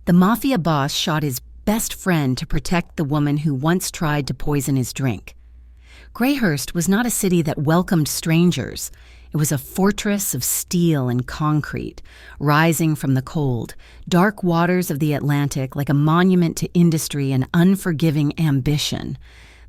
The mafia boss shot his best friend to protect the woman who once tried to poison his drink. Greyhurst was not a city that welcomed strangers. It was a fortress of steel and concrete, rising from the cold, dark waters of the Atlantic like a monument to industry and unforgiving ambition.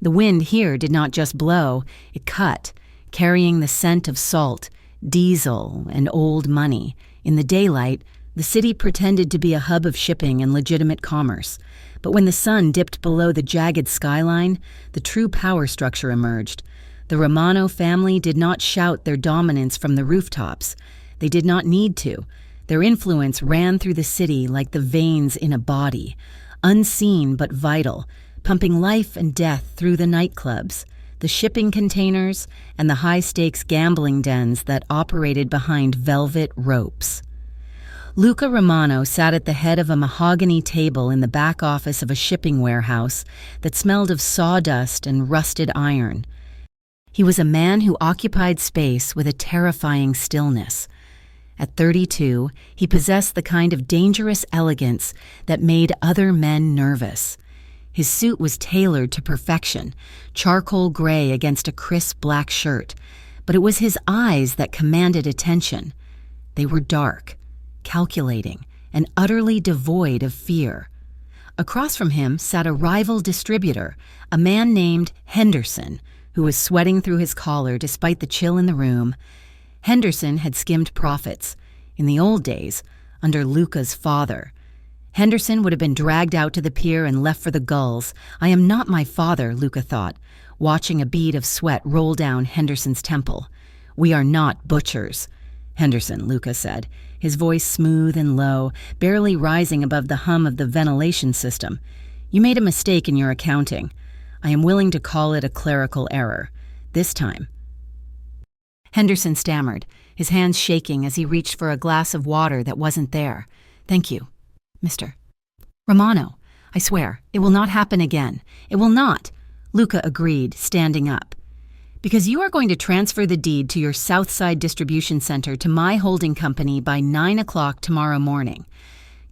The wind here did not just blow, it cut, carrying the scent of salt, diesel, and old money. In the daylight, the city pretended to be a hub of shipping and legitimate commerce. But when the sun dipped below the jagged skyline, the true power structure emerged. The Romano family did not shout their dominance from the rooftops. They did not need to. Their influence ran through the city like the veins in a body, unseen but vital, pumping life and death through the nightclubs, the shipping containers, and the high-stakes gambling dens that operated behind velvet ropes. Luca Romano sat at the head of a mahogany table in the back office of a shipping warehouse that smelled of sawdust and rusted iron. He was a man who occupied space with a terrifying stillness. At 32, he possessed the kind of dangerous elegance that made other men nervous. His suit was tailored to perfection, charcoal gray against a crisp black shirt, but it was his eyes that commanded attention. They were dark, calculating, and utterly devoid of fear. Across from him sat a rival distributor, a man named Henderson, who was sweating through his collar despite the chill in the room. Henderson had skimmed profits, in the old days, under Luca's father. Henderson would have been dragged out to the pier and left for the gulls. I am not my father, Luca thought, watching a bead of sweat roll down Henderson's temple. We are not butchers, Henderson, Luca said, his voice smooth and low, barely rising above the hum of the ventilation system. You made a mistake in your accounting. I am willing to call it a clerical error. This time. Henderson stammered, his hands shaking as he reached for a glass of water that wasn't there. Thank you, Mr. Romano. I swear, it will not happen again. It will not, Luca agreed, standing up. Because you are going to transfer the deed to your Southside Distribution Center to my holding company by 9 o'clock tomorrow morning.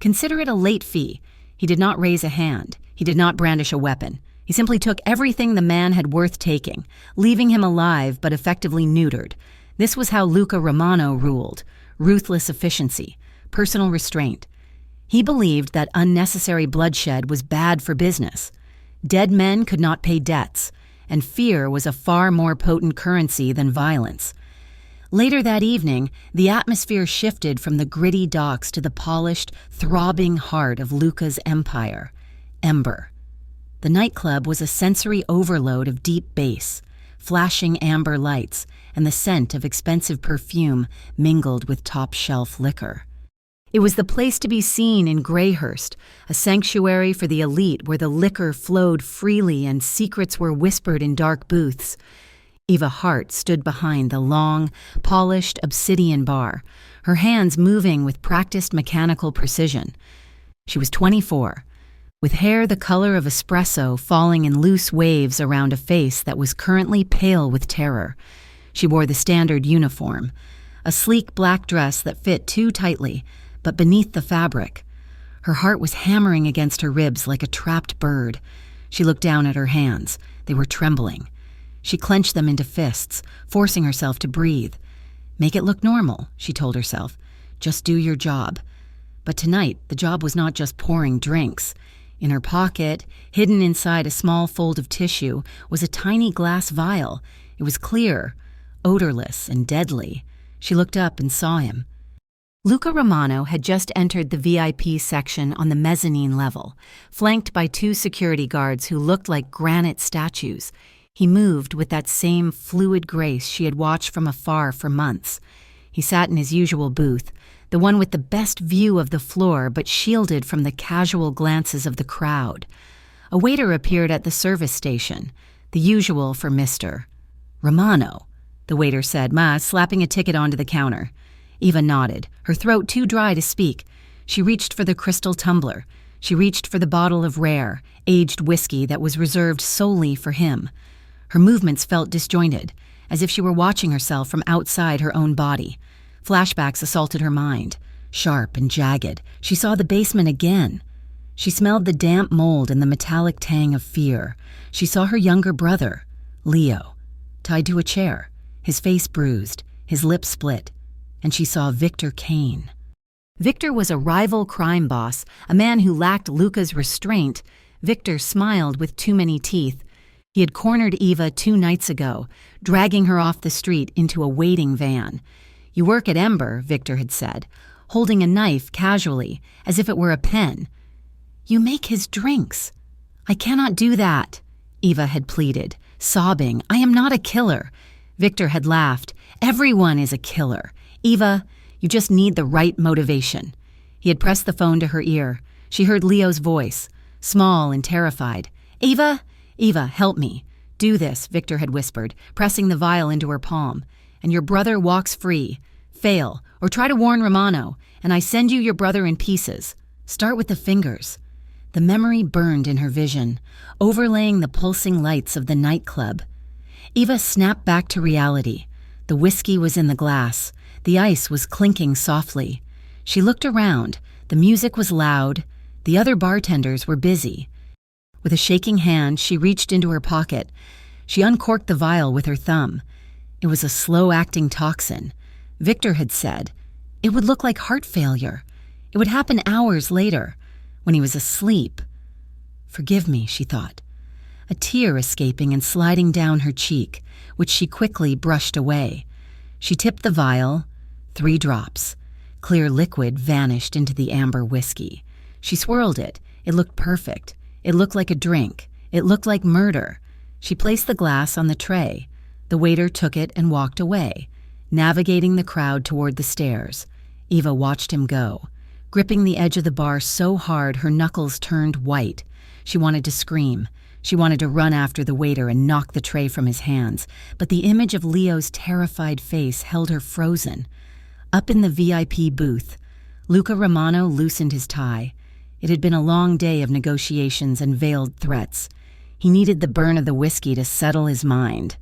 Consider it a late fee. He did not raise a hand. He did not brandish a weapon. He simply took everything the man had worth taking, leaving him alive but effectively neutered. This was how Luca Romano ruled: ruthless efficiency, personal restraint. He believed that unnecessary bloodshed was bad for business. Dead men could not pay debts, and fear was a far more potent currency than violence. Later that evening, the atmosphere shifted from the gritty docks to the polished, throbbing heart of Luca's empire, Ember. The nightclub was a sensory overload of deep bass, flashing amber lights, and the scent of expensive perfume mingled with top-shelf liquor. It was the place to be seen in Greyhurst, a sanctuary for the elite where the liquor flowed freely and secrets were whispered in dark booths. Eva Hart stood behind the long, polished obsidian bar, her hands moving with practiced mechanical precision. She was 24, with hair the color of espresso falling in loose waves around a face that was currently pale with terror. She wore the standard uniform, a sleek black dress that fit too tightly, but beneath the fabric. Her heart was hammering against her ribs like a trapped bird. She looked down at her hands. They were trembling. She clenched them into fists, forcing herself to breathe. Make it look normal, she told herself. Just do your job. But tonight, the job was not just pouring drinks. In her pocket, hidden inside a small fold of tissue, was a tiny glass vial. It was clear, odorless, and deadly. She looked up and saw him. Luca Romano had just entered the VIP section on the mezzanine level, flanked by two security guards who looked like granite statues. He moved with that same fluid grace she had watched from afar for months. He sat in his usual booth, the one with the best view of the floor but shielded from the casual glances of the crowd. A waiter appeared at the service station, the usual for Mr. Romano, the waiter said, slapping a ticket onto the counter. Eva nodded, her throat too dry to speak. She reached for the crystal tumbler. She reached for the bottle of rare, aged whiskey that was reserved solely for him. Her movements felt disjointed, as if she were watching herself from outside her own body. Flashbacks assaulted her mind. Sharp and jagged, she saw the basement again. She smelled the damp mold and the metallic tang of fear. She saw her younger brother, Leo, tied to a chair, his face bruised, his lips split, and she saw Victor Kane. Victor was a rival crime boss, a man who lacked Luca's restraint. Victor smiled with too many teeth. He had cornered Eva 2 nights ago, dragging her off the street into a waiting van. "You work at Ember," Victor had said, holding a knife casually, as if it were a pen. "You make his drinks." "I cannot do that," Eva had pleaded, sobbing. "I am not a killer." Victor had laughed. "Everyone is a killer. Eva, you just need the right motivation." He had pressed the phone to her ear. She heard Leo's voice, small and terrified. "Eva, Eva, help me." "Do this," Victor had whispered, pressing the vial into her palm. "And your brother walks free. Fail, or try to warn Romano, and I send you your brother in pieces. Start with the fingers." The memory burned in her vision, overlaying the pulsing lights of the nightclub. Eva snapped back to reality. The whiskey was in the glass. The ice was clinking softly. She looked around. The music was loud. The other bartenders were busy. With a shaking hand, she reached into her pocket. She uncorked the vial with her thumb. It was a slow-acting toxin. Victor had said it would look like heart failure. It would happen hours later, when he was asleep. "Forgive me," she thought, a tear escaping and sliding down her cheek, which she quickly brushed away. She tipped the vial. 3 drops. Clear liquid vanished into the amber whiskey. She swirled it. It looked perfect. It looked like a drink. It looked like murder. She placed the glass on the tray. The waiter took it and walked away, navigating the crowd toward the stairs. Eva watched him go, gripping the edge of the bar so hard her knuckles turned white. She wanted to scream. She wanted to run after the waiter and knock the tray from his hands, but the image of Leo's terrified face held her frozen. Up in the VIP booth, Luca Romano loosened his tie. It had been a long day of negotiations and veiled threats. He needed the burn of the whiskey to settle his mind.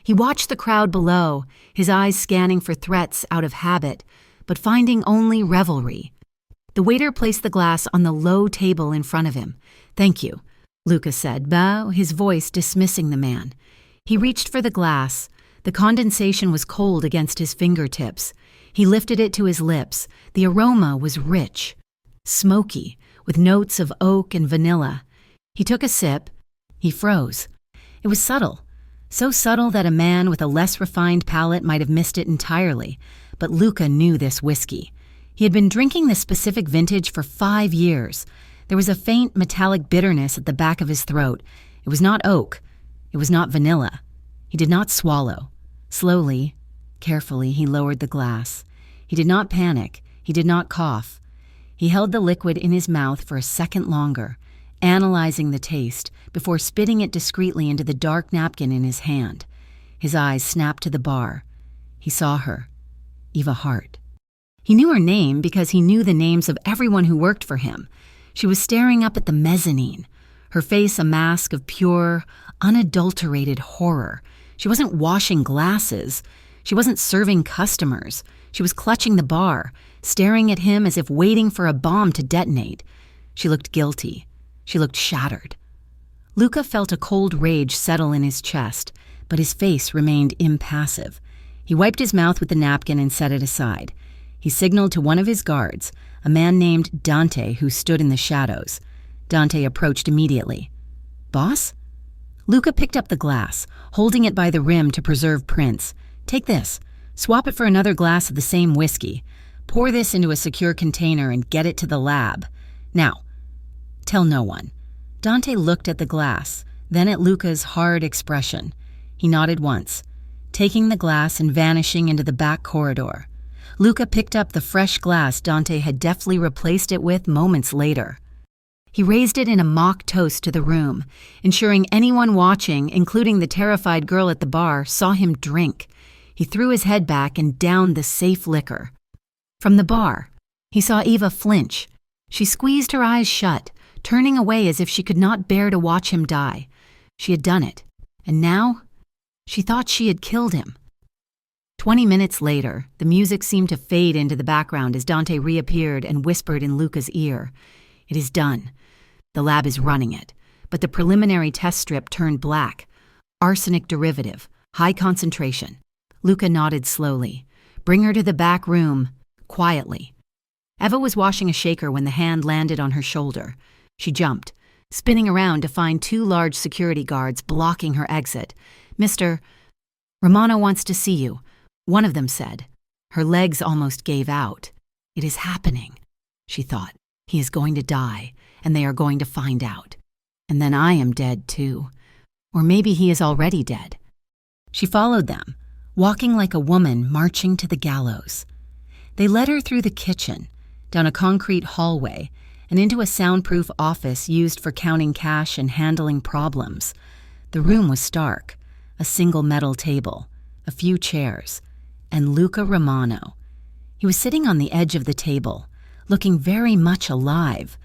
He watched the crowd below, his eyes scanning for threats out of habit, but finding only revelry. The waiter placed the glass on the low table in front of him. "Thank you," Luca said, his voice dismissing the man. He reached for the glass. The condensation was cold against his fingertips. He lifted it to his lips. The aroma was rich, smoky, with notes of oak and vanilla. He took a sip. He froze. It was subtle, so subtle that a man with a less refined palate might have missed it entirely. But Luca knew this whiskey. He had been drinking this specific vintage for 5 years. There was a faint metallic bitterness at the back of his throat. It was not oak. It was not vanilla. He did not swallow. Slowly, carefully, he lowered the glass. He did not panic. He did not cough. He held the liquid in his mouth for a second longer, analyzing the taste before spitting it discreetly into the dark napkin in his hand. His eyes snapped to the bar. He saw her, Eva Hart. He knew her name because he knew the names of everyone who worked for him. She was staring up at the mezzanine, her face a mask of pure, unadulterated horror. She wasn't washing glasses. She wasn't serving customers. She was clutching the bar, staring at him as if waiting for a bomb to detonate. She looked guilty. She looked shattered. Luca felt a cold rage settle in his chest, but his face remained impassive. He wiped his mouth with the napkin and set it aside. He signaled to one of his guards, a man named Dante who stood in the shadows. Dante approached immediately. "Boss?" Luca picked up the glass, holding it by the rim to preserve prints. "Take this. Swap it for another glass of the same whiskey. Pour this into a secure container and get it to the lab. Now, tell no one." Dante looked at the glass, then at Luca's hard expression. He nodded once, taking the glass and vanishing into the back corridor. Luca picked up the fresh glass Dante had deftly replaced it with moments later. He raised it in a mock toast to the room, ensuring anyone watching, including the terrified girl at the bar, saw him drink. He threw his head back and downed the safe liquor. From the bar, he saw Eva flinch. She squeezed her eyes shut, turning away as if she could not bear to watch him die. She had done it, and now she thought she had killed him. 20 minutes later, the music seemed to fade into the background as Dante reappeared and whispered in Luca's ear. It is done. The lab is running it. But the preliminary test strip turned black. Arsenic derivative. High concentration. Luca nodded slowly. Bring her to the back room. Quietly. Eva was washing a shaker when the hand landed on her shoulder. She jumped, spinning around to find two large security guards blocking her exit. Mr. Romano wants to see you, one of them said. Her legs almost gave out. It is happening, she thought. He is going to die, and they are going to find out. And then I am dead too. Or maybe he is already dead. She followed them, walking like a woman marching to the gallows. They led her through the kitchen, down a concrete hallway, and into a soundproof office used for counting cash and handling problems. The room was stark, a single metal table, a few chairs, and Luca Romano. He was sitting on the edge of the table, looking very much alive.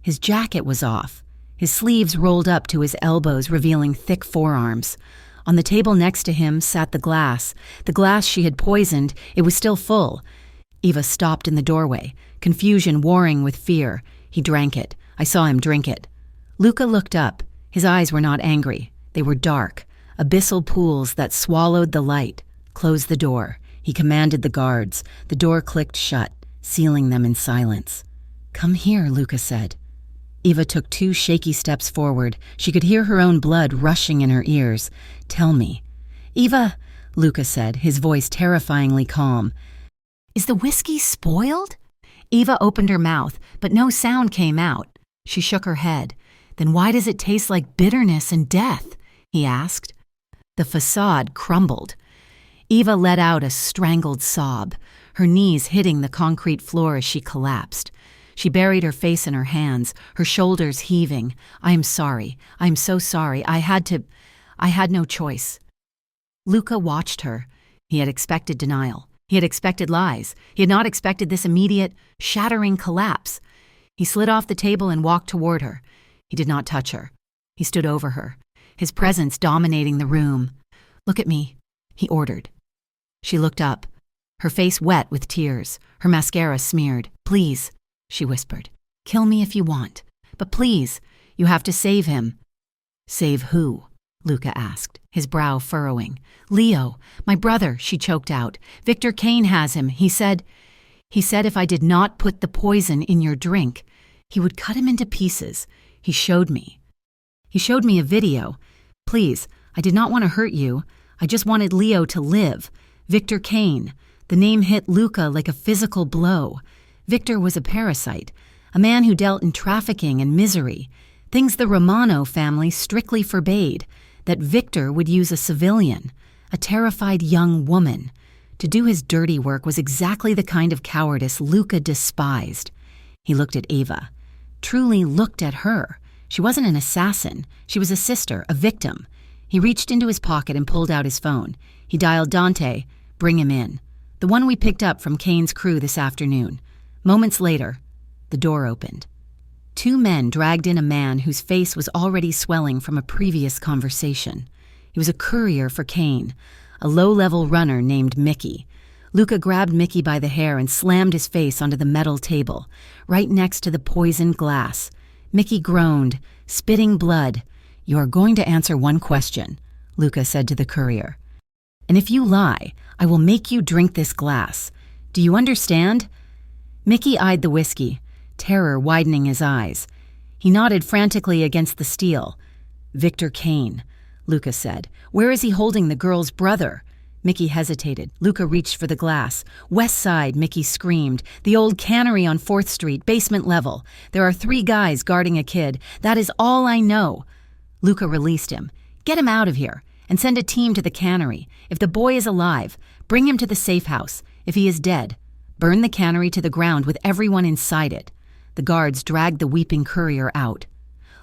His jacket was off, his sleeves rolled up to his elbows, revealing thick forearms. On the table next to him sat the glass she had poisoned. It was still full. Eva stopped in the doorway, confusion warring with fear. He drank it. I saw him drink it. Luca looked up. His eyes were not angry. They were dark, abyssal pools that swallowed the light. Close the door. He commanded the guards. The door clicked shut, sealing them in silence. Come here, Luca said. Eva took 2 shaky steps forward. She could hear her own blood rushing in her ears. Tell me. Eva, Luca said, his voice terrifyingly calm. Is the whiskey spoiled? Eva opened her mouth, but no sound came out. She shook her head. Then why does it taste like bitterness and death? He asked. The facade crumbled. Eva let out a strangled sob, her knees hitting the concrete floor as she collapsed. She buried her face in her hands, her shoulders heaving. I am sorry. I am so sorry. I had no choice. Luca watched her. He had expected denial. He had expected lies. He had not expected this immediate, shattering collapse. He slid off the table and walked toward her. He did not touch her. He stood over her, his presence dominating the room. Look at me, he ordered. She looked up, her face wet with tears, her mascara smeared. Please, she whispered. Kill me if you want. But please, you have to save him. Save who? Luca asked, his brow furrowing. Leo, my brother, she choked out. Victor Kane has him. He said if I did not put the poison in your drink, he would cut him into pieces. He showed me a video. Please, I did not want to hurt you. I just wanted Leo to live. Victor Kane. The name hit Luca like a physical blow. Victor was a parasite, a man who dealt in trafficking and misery, things the Romano family strictly forbade. That Victor would use a civilian, a terrified young woman. To do his dirty work was exactly the kind of cowardice Luca despised. He looked at Eva, truly looked at her. She wasn't an assassin. She was a sister, a victim. He reached into his pocket and pulled out his phone. He dialed Dante. Bring him in. The one we picked up from Kane's crew this afternoon. Moments later, the door opened. 2 men dragged in a man whose face was already swelling from a previous conversation. He was a courier for Kane, a low-level runner named Mickey. Luca grabbed Mickey by the hair and slammed his face onto the metal table, right next to the poisoned glass. Mickey groaned, spitting blood. You are going to answer one question, Luca said to the courier. And if you lie, I will make you drink this glass. Do you understand? Mickey eyed the whiskey, terror widening his eyes. He nodded frantically against the steel. Victor Kane, Luca said. Where is he holding the girl's brother? Mickey hesitated. Luca reached for the glass. West Side, Mickey screamed. The old cannery on 4th Street, basement level. There are 3 guys guarding a kid. That is all I know. Luca released him. Get him out of here and send a team to the cannery. If the boy is alive, bring him to the safe house. If he is dead, burn the cannery to the ground with everyone inside it. The guards dragged the weeping courier out.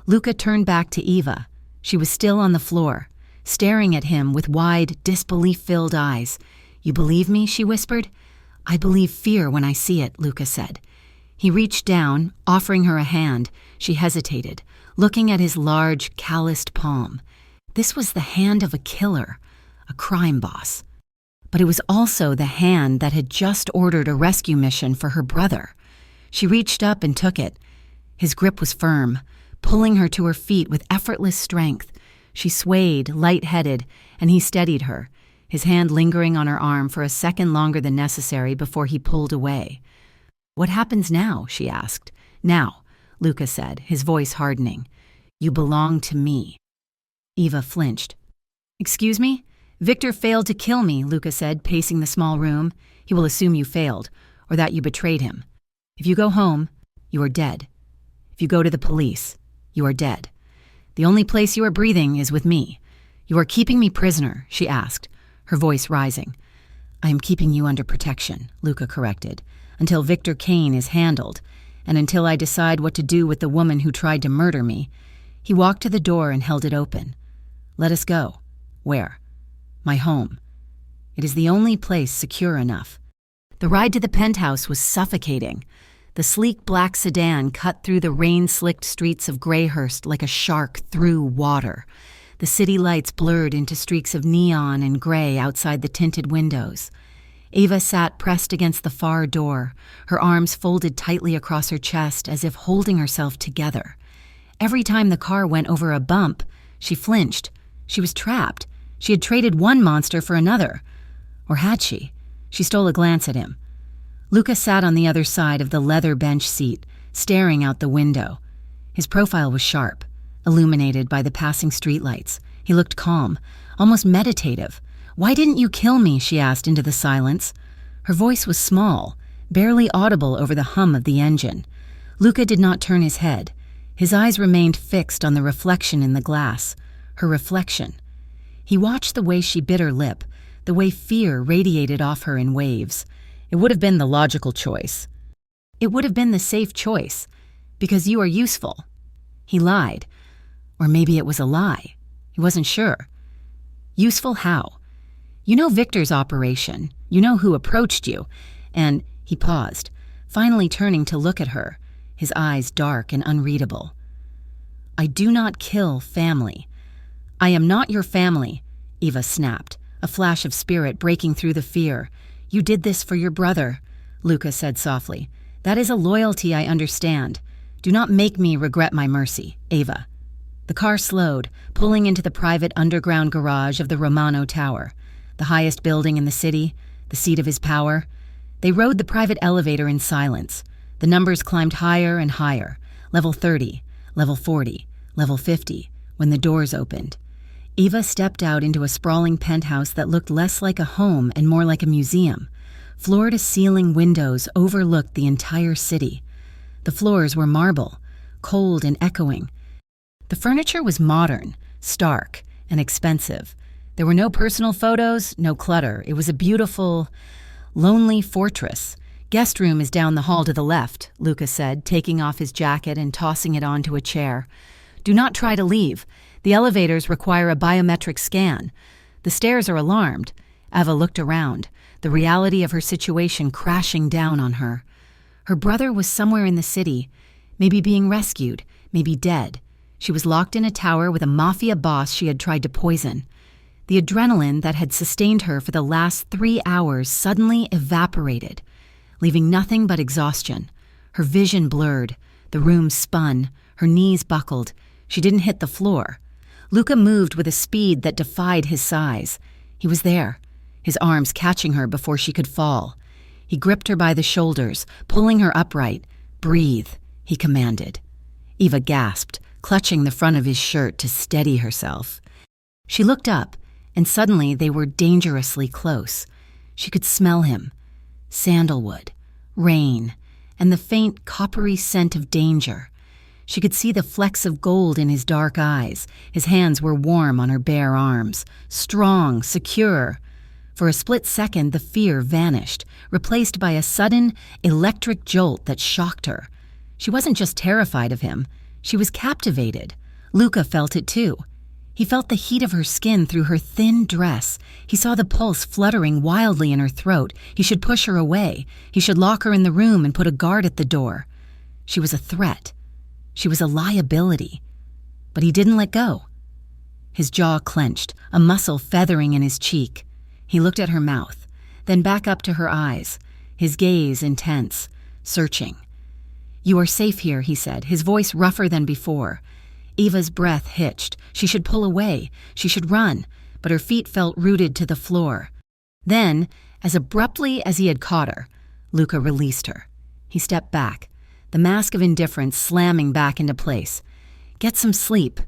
Luca turned back to Eva. She was still on the floor, staring at him with wide, disbelief-filled eyes. You believe me? She whispered. I believe fear when I see it, Luca said. He reached down, offering her a hand. She hesitated, looking at his large, calloused palm. This was the hand of a killer, a crime boss. But it was also the hand that had just ordered a rescue mission for her brother. She reached up and took it. His grip was firm, pulling her to her feet with effortless strength. She swayed, light-headed, and he steadied her, his hand lingering on her arm for a second longer than necessary before he pulled away. "What happens now?" she asked. "Now," Luca said, his voice hardening. "You belong to me." Eva flinched. "Excuse me? Victor failed to kill me," Luca said, pacing the small room. "He will assume you failed, or that you betrayed him. If you go home, you are dead. If you go to the police, you are dead. The only place you are breathing is with me. You are keeping me prisoner," she asked, her voice rising. "I am keeping you under protection," Luca corrected, "until Victor Kane is handled, and until I decide what to do with the woman who tried to murder me." He walked to the door and held it open. "Let us go." "Where?" "My home. It is the only place secure enough." The ride to the penthouse was suffocating. The sleek black sedan cut through the rain-slicked streets of Greyhurst like a shark through water. The city lights blurred into streaks of neon and gray outside the tinted windows. Eva sat pressed against the far door, her arms folded tightly across her chest as if holding herself together. Every time the car went over a bump, she flinched. She was trapped. She had traded one monster for another. Or had she? She stole a glance at him. Luca sat on the other side of the leather bench seat, staring out the window. His profile was sharp, illuminated by the passing streetlights. He looked calm, almost meditative. "Why didn't you kill me?" she asked into the silence. Her voice was small, barely audible over the hum of the engine. Luca did not turn his head. His eyes remained fixed on the reflection in the glass. Her reflection. He watched the way she bit her lip, the way fear radiated off her in waves. It would have been the logical choice. It would have been the safe choice, because you are useful. He lied. Or maybe it was a lie. He wasn't sure. Useful how? You know Victor's operation. You know who approached you. And he paused, finally turning to look at her, his eyes dark and unreadable. "I do not kill family." "I am not your family," Eva snapped, a flash of spirit breaking through the fear. "You did this for your brother," Luca said softly. "That is a loyalty I understand. Do not make me regret my mercy, Eva." The car slowed, pulling into the private underground garage of the Romano Tower, the highest building in the city, the seat of his power. They rode the private elevator in silence. The numbers climbed higher and higher, level 30, level 40, level 50, when the doors opened. Eva stepped out into a sprawling penthouse that looked less like a home and more like a museum. Floor-to-ceiling windows overlooked the entire city. The floors were marble, cold and echoing. The furniture was modern, stark, and expensive. There were no personal photos, no clutter. It was a beautiful, lonely fortress. "Guest room is down the hall to the left," Luca said, taking off his jacket and tossing it onto a chair. "Do not try to leave. The elevators require a biometric scan. The stairs are alarmed." Eva looked around, the reality of her situation crashing down on her. Her brother was somewhere in the city, maybe being rescued, maybe dead. She was locked in a tower with a mafia boss she had tried to poison. The adrenaline that had sustained her for the last 3 hours suddenly evaporated, leaving nothing but exhaustion. Her vision blurred, the room spun, her knees buckled. She didn't hit the floor. Luca moved with a speed that defied his size. He was there, his arms catching her before she could fall. He gripped her by the shoulders, pulling her upright. "Breathe," he commanded. Eva gasped, clutching the front of his shirt to steady herself. She looked up, and suddenly they were dangerously close. She could smell him. Sandalwood, rain, and the faint coppery scent of danger. She could see the flecks of gold in his dark eyes. His hands were warm on her bare arms, strong, secure. For a split second, the fear vanished, replaced by a sudden, electric jolt that shocked her. She wasn't just terrified of him. She was captivated. Luca felt it too. He felt the heat of her skin through her thin dress. He saw the pulse fluttering wildly in her throat. He should push her away. He should lock her in the room and put a guard at the door. She was a threat. She was a liability. But he didn't let go. His jaw clenched, a muscle feathering in his cheek. He looked at her mouth, then back up to her eyes, his gaze intense, searching. "You are safe here," he said, his voice rougher than before. Eva's breath hitched. She should pull away. She should run, but her feet felt rooted to the floor. Then, as abruptly as he had caught her, Luca released her. He stepped back, the mask of indifference slamming back into place. "Get some sleep.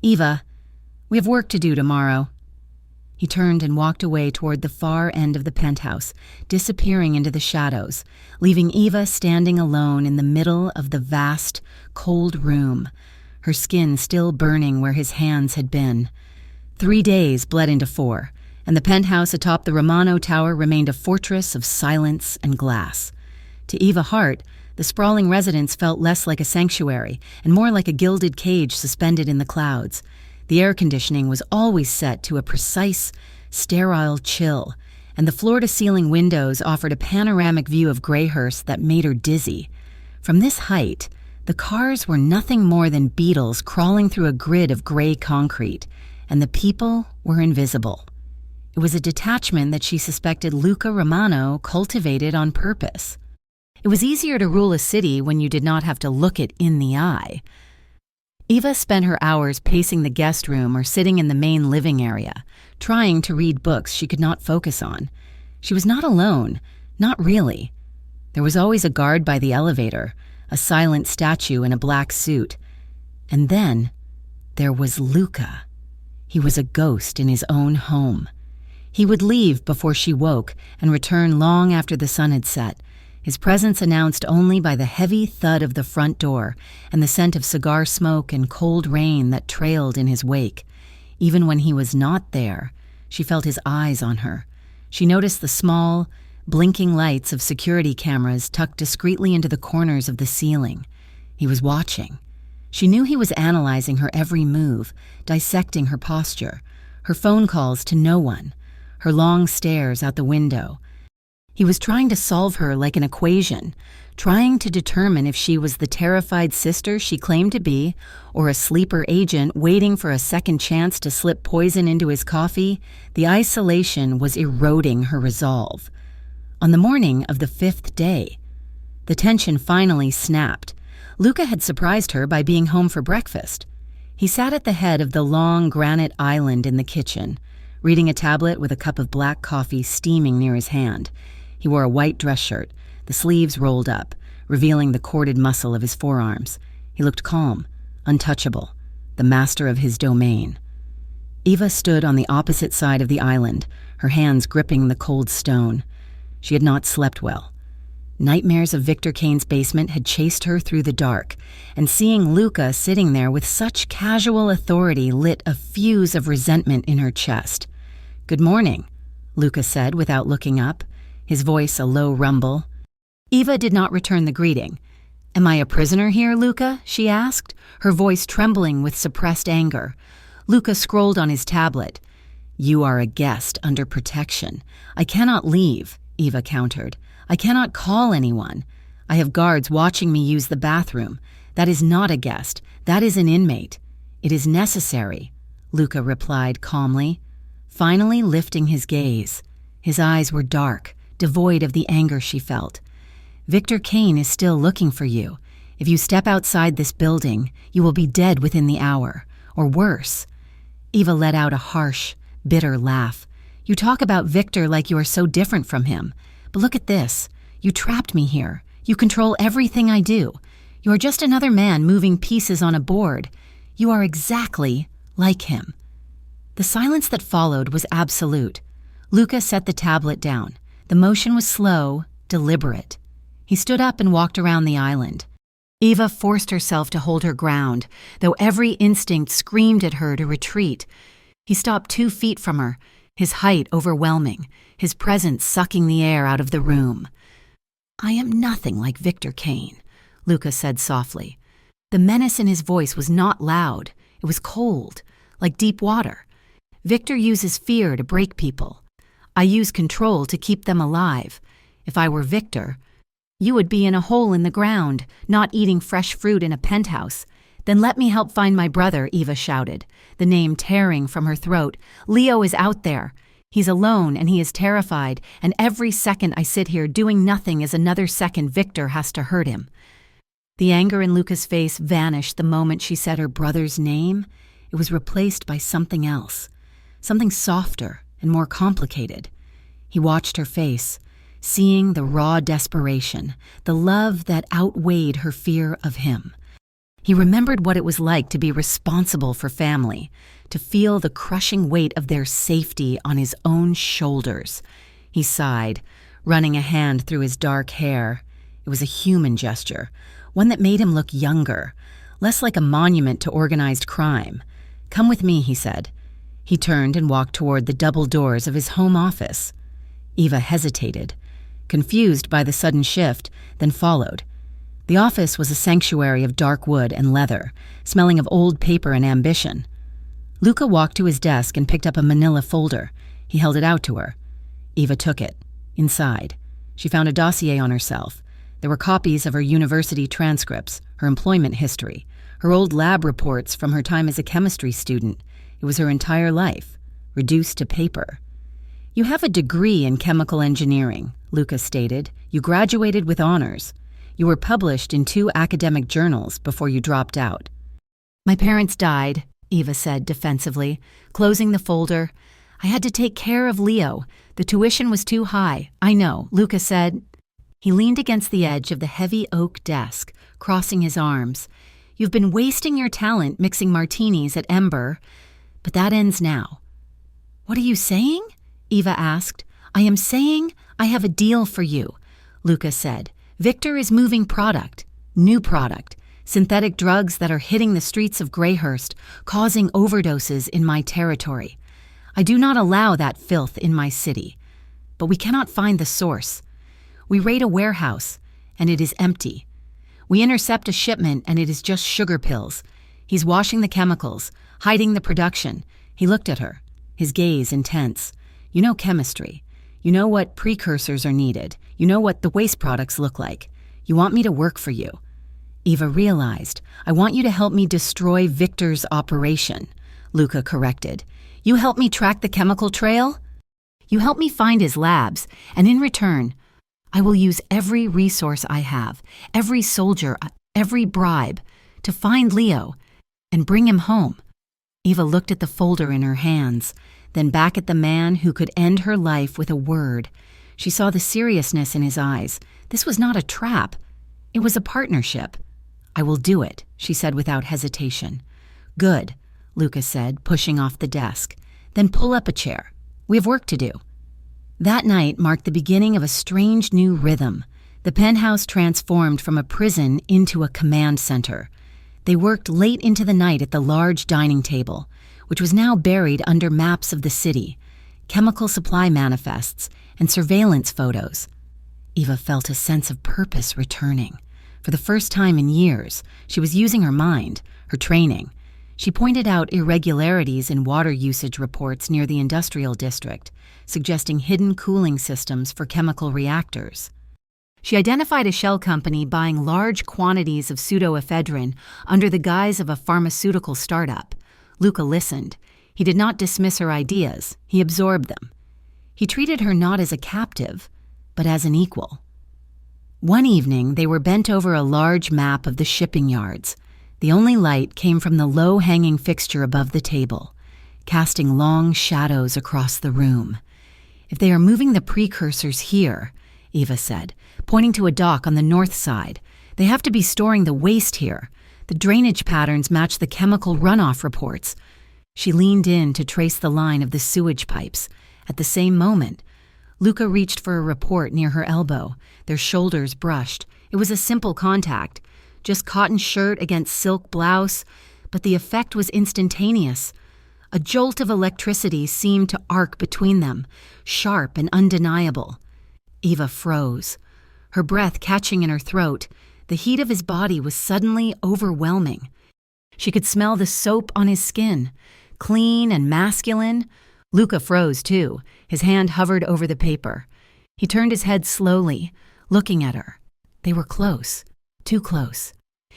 Eva, we have work to do tomorrow." He turned and walked away toward the far end of the penthouse, disappearing into the shadows, leaving Eva standing alone in the middle of the vast, cold room, her skin still burning where his hands had been. 3 days bled into 4, and the penthouse atop the Romano Tower remained a fortress of silence and glass. To Eva Hart, the sprawling residence felt less like a sanctuary and more like a gilded cage suspended in the clouds. The air conditioning was always set to a precise, sterile chill, and the floor-to-ceiling windows offered a panoramic view of Greyhurst that made her dizzy. From this height, the cars were nothing more than beetles crawling through a grid of gray concrete, and the people were invisible. It was a detachment that she suspected Luca Romano cultivated on purpose. It was easier to rule a city when you did not have to look it in the eye. Eva spent her hours pacing the guest room or sitting in the main living area, trying to read books she could not focus on. She was not alone, not really. There was always a guard by the elevator, a silent statue in a black suit. And then there was Luca. He was a ghost in his own home. He would leave before she woke and return long after the sun had set, his presence announced only by the heavy thud of the front door and the scent of cigar smoke and cold rain that trailed in his wake. Even when he was not there, she felt his eyes on her. She noticed the small, blinking lights of security cameras tucked discreetly into the corners of the ceiling. He was watching. She knew he was analyzing her every move, dissecting her posture, her phone calls to no one, her long stares out the window. He was trying to solve her like an equation, trying to determine if she was the terrified sister she claimed to be, or a sleeper agent waiting for a second chance to slip poison into his coffee. The isolation was eroding her resolve. On the morning of the 5th day, the tension finally snapped. Luca had surprised her by being home for breakfast. He sat at the head of the long granite island in the kitchen, reading a tablet with a cup of black coffee steaming near his hand. He wore a white dress shirt, the sleeves rolled up, revealing the corded muscle of his forearms. He looked calm, untouchable, the master of his domain. Eva stood on the opposite side of the island, her hands gripping the cold stone. She had not slept well. Nightmares of Victor Kane's basement had chased her through the dark, and seeing Luca sitting there with such casual authority lit a fuse of resentment in her chest. "Good morning," Luca said without looking up, his voice a low rumble. Eva did not return the greeting. "Am I a prisoner here, Luca?" she asked, her voice trembling with suppressed anger. Luca scrolled on his tablet. "You are a guest under protection. I cannot leave," Eva countered. "I cannot call anyone. I have guards watching me use the bathroom. That is not a guest. That is an inmate. It is necessary," Luca replied calmly, finally lifting his gaze. His eyes were dark, devoid of the anger she felt. "Victor Kane is still looking for you. If you step outside this building, you will be dead within the hour, or worse." Eva let out a harsh, bitter laugh. "You talk about Victor like you are so different from him. But look at this. You trapped me here. You control everything I do. You are just another man moving pieces on a board. You are exactly like him." The silence that followed was absolute. Luca set the tablet down. The motion was slow, deliberate. He stood up and walked around the island. Eva forced herself to hold her ground, though every instinct screamed at her to retreat. He stopped 2 feet from her, his height overwhelming, his presence sucking the air out of the room. "I am nothing like Victor Kane," Luca said softly. The menace in his voice was not loud. It was cold, like deep water. "Victor uses fear to break people. I use control to keep them alive. If I were Victor, you would be in a hole in the ground, not eating fresh fruit in a penthouse. Then let me help find my brother," Eva shouted, the name tearing from her throat. "Leo is out there. He's alone and he is terrified, and every second I sit here doing nothing is another second Victor has to hurt him." The anger in Luca's face vanished the moment she said her brother's name. It was replaced by something else, something softer and more complicated. He watched her face, seeing the raw desperation, the love that outweighed her fear of him. He remembered what it was like to be responsible for family, to feel the crushing weight of their safety on his own shoulders. He sighed, running a hand through his dark hair. It was a human gesture, one that made him look younger, less like a monument to organized crime. "Come with me," he said. He turned and walked toward the double doors of his home office. Eva hesitated, confused by the sudden shift, then followed. The office was a sanctuary of dark wood and leather, smelling of old paper and ambition. Luca walked to his desk and picked up a manila folder. He held it out to her. Eva took it. Inside, she found a dossier on herself. There were copies of her university transcripts, her employment history, her old lab reports from her time as a chemistry student. It was her entire life, reduced to paper. "You have a degree in chemical engineering," Luca stated. "You graduated with honors. You were published in 2 academic journals before you dropped out." "My parents died," Eva said defensively, closing the folder. "I had to take care of Leo. The tuition was too high. I know," Luca said. He leaned against the edge of the heavy oak desk, crossing his arms. "You've been wasting your talent mixing martinis at Ember, but that ends now." "What are you saying?" Eva asked. "I am saying I have a deal for you," Luca said. "Victor is moving product, new product, synthetic drugs that are hitting the streets of Greyhurst, causing overdoses in my territory. I do not allow that filth in my city. But we cannot find the source. We raid a warehouse, and it is empty. We intercept a shipment, and it is just sugar pills. He's washing the chemicals, hiding the production." He looked at her, his gaze intense. "You know chemistry. You know what precursors are needed. You know what the waste products look like. You want me to work for you." Eva realized. "I want you to help me destroy Victor's operation," Luca corrected. "You help me track the chemical trail? You help me find his labs, and in return, I will use every resource I have, every soldier, every bribe, to find Leo and bring him home." Eva looked at the folder in her hands, then back at the man who could end her life with a word. She saw the seriousness in his eyes. This was not a trap. It was a partnership. "I will do it," she said without hesitation. "Good," Luca said, pushing off the desk. "Then pull up a chair. We have work to do." That night marked the beginning of a strange new rhythm. The penthouse transformed from a prison into a command center. They worked late into the night at the large dining table, which was now buried under maps of the city, chemical supply manifests, and surveillance photos. Eva felt a sense of purpose returning. For the first time in years, she was using her mind, her training. She pointed out irregularities in water usage reports near the industrial district, suggesting hidden cooling systems for chemical reactors. She identified a shell company buying large quantities of pseudoephedrine under the guise of a pharmaceutical startup. Luca listened. He did not dismiss her ideas. He absorbed them. He treated her not as a captive, but as an equal. One evening, they were bent over a large map of the shipping yards. The only light came from the low-hanging fixture above the table, casting long shadows across the room. "If they are moving the precursors here," Eva said, pointing to a dock on the north side, "they have to be storing the waste here. The drainage patterns match the chemical runoff reports." She leaned in to trace the line of the sewage pipes. At the same moment, Luca reached for a report near her elbow. Their shoulders brushed. It was a simple contact, just cotton shirt against silk blouse, but the effect was instantaneous. A jolt of electricity seemed to arc between them, sharp and undeniable. Eva froze, her breath catching in her throat. The heat of his body was suddenly overwhelming. She could smell the soap on his skin, clean and masculine. Luca froze too. His hand hovered over the paper. He turned his head slowly, looking at her. They were close, too close.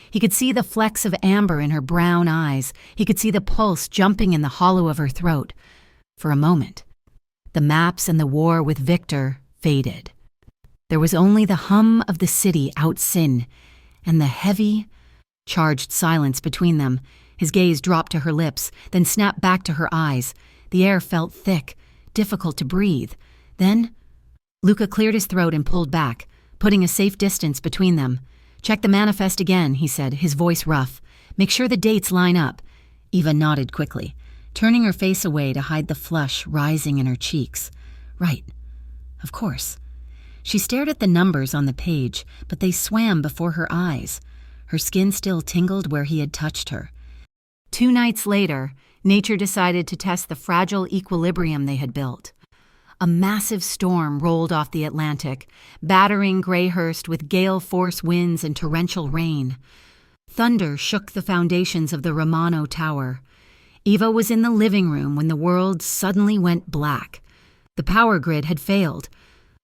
He could see the flecks of amber in her brown eyes. He could see the pulse jumping in the hollow of her throat. For a moment, the maps and the war with Victor faded. There was only the hum of the city out sin, and the heavy, charged silence between them. His gaze dropped to her lips, then snapped back to her eyes. The air felt thick, difficult to breathe. Then, Luca cleared his throat and pulled back, putting a safe distance between them. "Check the manifest again," he said, his voice rough. "Make sure the dates line up." Eva nodded quickly, turning her face away to hide the flush rising in her cheeks. "Right. Of course." She stared at the numbers on the page, but they swam before her eyes. Her skin still tingled where he had touched her. 2 nights later, nature decided to test the fragile equilibrium they had built. A massive storm rolled off the Atlantic, battering Greyhurst with gale-force winds and torrential rain. Thunder shook the foundations of the Romano Tower. Eva was in the living room when the world suddenly went black. The power grid had failed.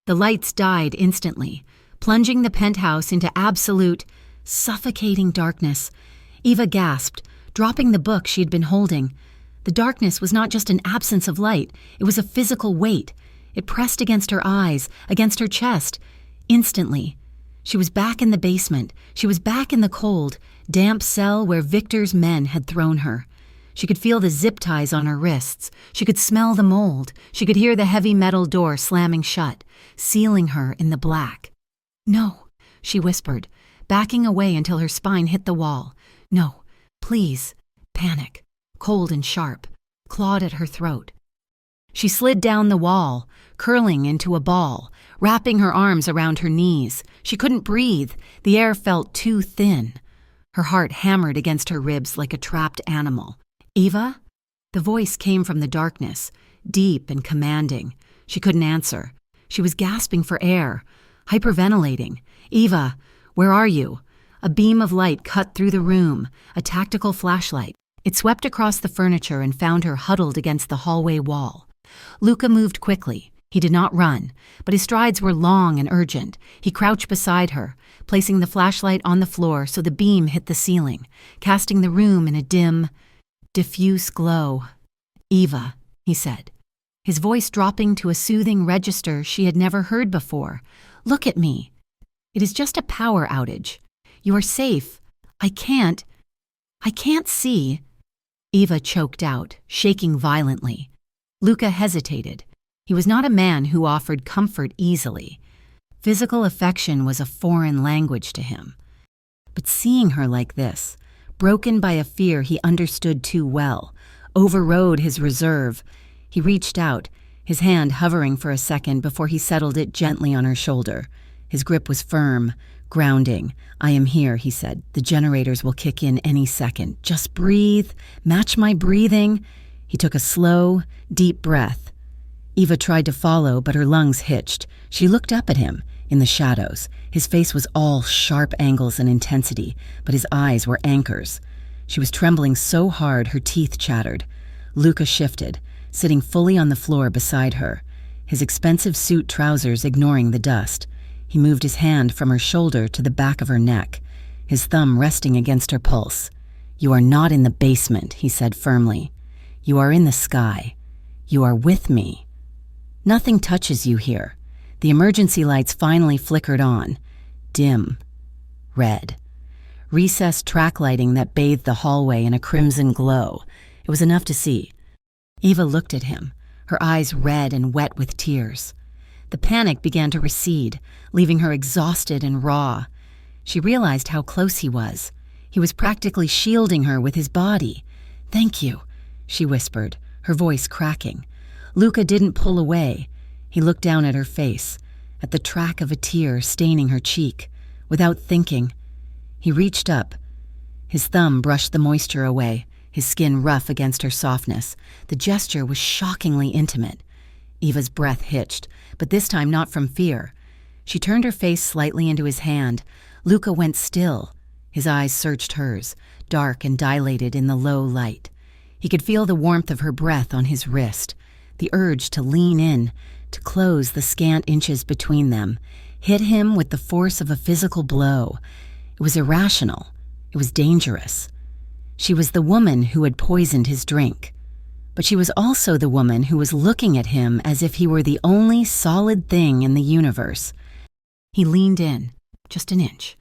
The lights died instantly, plunging the penthouse into absolute, suffocating darkness. Eva gasped, dropping the book she had been holding. The darkness was not just an absence of light, it was a physical weight. It pressed against her eyes, against her chest. Instantly, she was back in the basement. She was back in the cold, damp cell where Victor's men had thrown her. She could feel the zip ties on her wrists. She could smell the mold. She could hear the heavy metal door slamming shut, sealing her in the black. "No," she whispered, backing away until her spine hit the wall. "No, please." Panic, cold and sharp, clawed at her throat. She slid down the wall, curling into a ball, wrapping her arms around her knees. She couldn't breathe. The air felt too thin. Her heart hammered against her ribs like a trapped animal. "Eva?" The voice came from the darkness, deep and commanding. She couldn't answer. She was gasping for air, hyperventilating. "Eva, where are you?" A beam of light cut through the room, a tactical flashlight. It swept across the furniture and found her huddled against the hallway wall. Luca moved quickly. He did not run, but his strides were long and urgent. He crouched beside her, placing the flashlight on the floor so the beam hit the ceiling, casting the room in a dim, diffuse glow. "Eva," he said, his voice dropping to a soothing register she had never heard before. "Look at me. It is just a power outage. You are safe. I can't see." Eva choked out, shaking violently. Luca hesitated. He was not a man who offered comfort easily. Physical affection was a foreign language to him. But seeing her like this, broken by a fear he understood too well, overrode his reserve. He reached out, his hand hovering for a second before he settled it gently on her shoulder. His grip was firm, grounding. "I am here," he said. "The generators will kick in any second. Just breathe. Match my breathing." He took a slow, deep breath. Eva tried to follow, but her lungs hitched. She looked up at him, in the shadows. His face was all sharp angles and intensity, but his eyes were anchors. She was trembling so hard her teeth chattered. Luca shifted, sitting fully on the floor beside her, his expensive suit trousers ignoring the dust. He moved his hand from her shoulder to the back of her neck, his thumb resting against her pulse. "You are not in the basement," he said firmly. "You are in the sky. You are with me. Nothing touches you here." The emergency lights finally flickered on, dim, red. Recessed track lighting that bathed the hallway in a crimson glow. It was enough to see. Eva looked at him, her eyes red and wet with tears. The panic began to recede, leaving her exhausted and raw. She realized how close he was. He was practically shielding her with his body. "Thank you," she whispered, her voice cracking. Luca didn't pull away. He looked down at her face, at the track of a tear staining her cheek. Without thinking, he reached up. His thumb brushed the moisture away, his skin rough against her softness. The gesture was shockingly intimate. Eva's breath hitched, but this time not from fear. She turned her face slightly into his hand. Luca went still. His eyes searched hers, dark and dilated in the low light. He could feel the warmth of her breath on his wrist. The urge to lean in, to close the scant inches between them, hit him with the force of a physical blow. It was irrational. It was dangerous. She was the woman who had poisoned his drink. But she was also the woman who was looking at him as if he were the only solid thing in the universe. He leaned in, just an inch.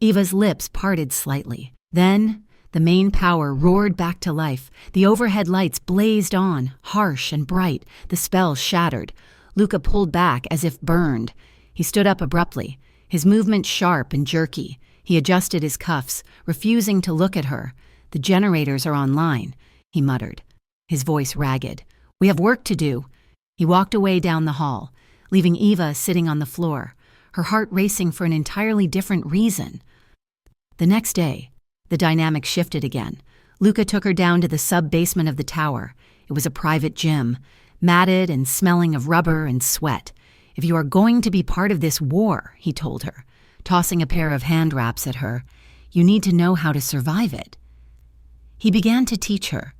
Eva's lips parted slightly. Then, the main power roared back to life. The overhead lights blazed on, harsh and bright. The spell shattered. Luca pulled back as if burned. He stood up abruptly, his movement sharp and jerky. He adjusted his cuffs, refusing to look at her. "The generators are online," he muttered, his voice ragged. "We have work to do." He walked away down the hall, leaving Eva sitting on the floor, her heart racing for an entirely different reason. The next day, the dynamic shifted again. Luca took her down to the sub-basement of the tower. It was a private gym, matted and smelling of rubber and sweat. "If you are going to be part of this war," he told her, tossing a pair of hand wraps at her, "you need to know how to survive it." He began to teach her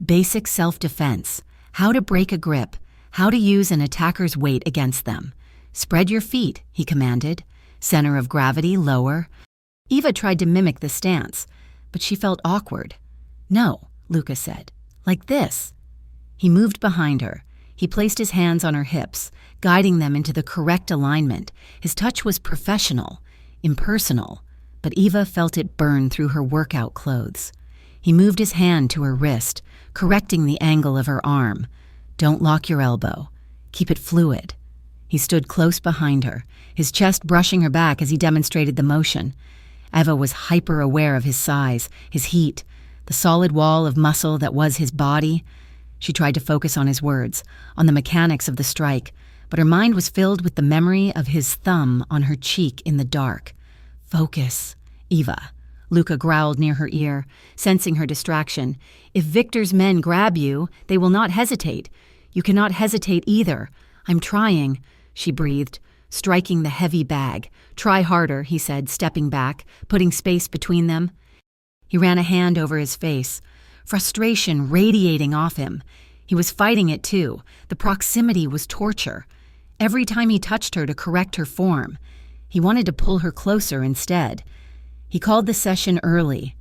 basic self-defense, how to break a grip, how to use an attacker's weight against them. "Spread your feet," he commanded. "Center of gravity lower." Eva tried to mimic the stance, but she felt awkward. "No," Luca said, "like this." He moved behind her. He placed his hands on her hips, guiding them into the correct alignment. His touch was professional, impersonal, but Eva felt it burn through her workout clothes. He moved his hand to her wrist, correcting the angle of her arm. "Don't lock your elbow. Keep it fluid." He stood close behind her, his chest brushing her back as he demonstrated the motion. Eva was hyper-aware of his size, his heat, the solid wall of muscle that was his body. She tried to focus on his words, on the mechanics of the strike, but her mind was filled with the memory of his thumb on her cheek in the dark. "Focus, Eva," Luca growled near her ear, sensing her distraction. "If Victor's men grab you, they will not hesitate. You cannot hesitate either. I'm trying," she breathed, striking the heavy bag. "Try harder," he said, stepping back, putting space between them. He ran a hand over his face, frustration radiating off him. He was fighting it too. The proximity was torture. Every time he touched her to correct her form, he wanted to pull her closer instead. He called the session early.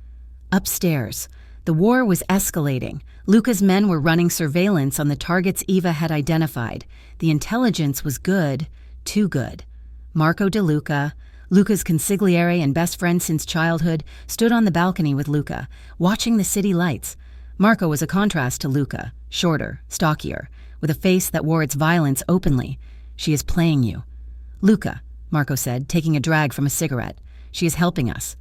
Upstairs, the war was escalating. Luca's men were running surveillance on the targets Eva had identified. The intelligence was good, too good. Marco De Luca, Luca's consigliere and best friend since childhood, stood on the balcony with Luca, watching the city lights. Marco was a contrast to Luca, shorter, stockier, with a face that wore its violence openly. "She is playing you." "Luca," Marco said, taking a drag from a cigarette. "She is helping us."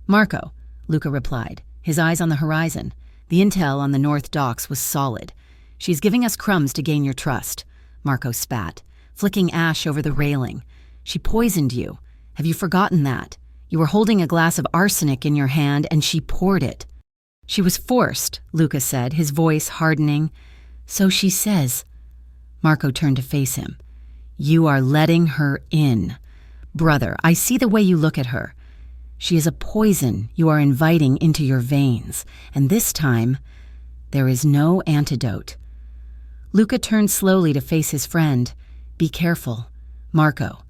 "Marco," Luca replied, his eyes on the horizon. The intel on the North Docks was solid. "She's giving us crumbs to gain your trust," Marco spat, flicking ash over the railing. "She poisoned you. Have you forgotten that? You were holding a glass of arsenic in your hand and she poured it." "She was forced," Luca said, his voice hardening. "So she says." Marco turned to face him. "You are letting her in. Brother, I see the way you look at her. She is a poison you are inviting into your veins, and this time, there is no antidote." Luca turned slowly to face his friend. "Be careful." "Marco."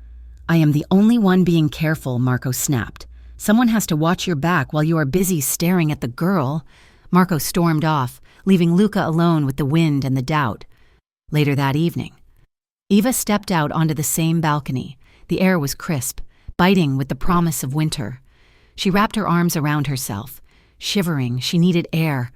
"I am the only one being careful," Marco snapped. "Someone has to watch your back while you are busy staring at the girl." Marco stormed off, leaving Luca alone with the wind and the doubt. Later that evening, Eva stepped out onto the same balcony. The air was crisp, biting with the promise of winter. She wrapped her arms around herself. Shivering, she needed air.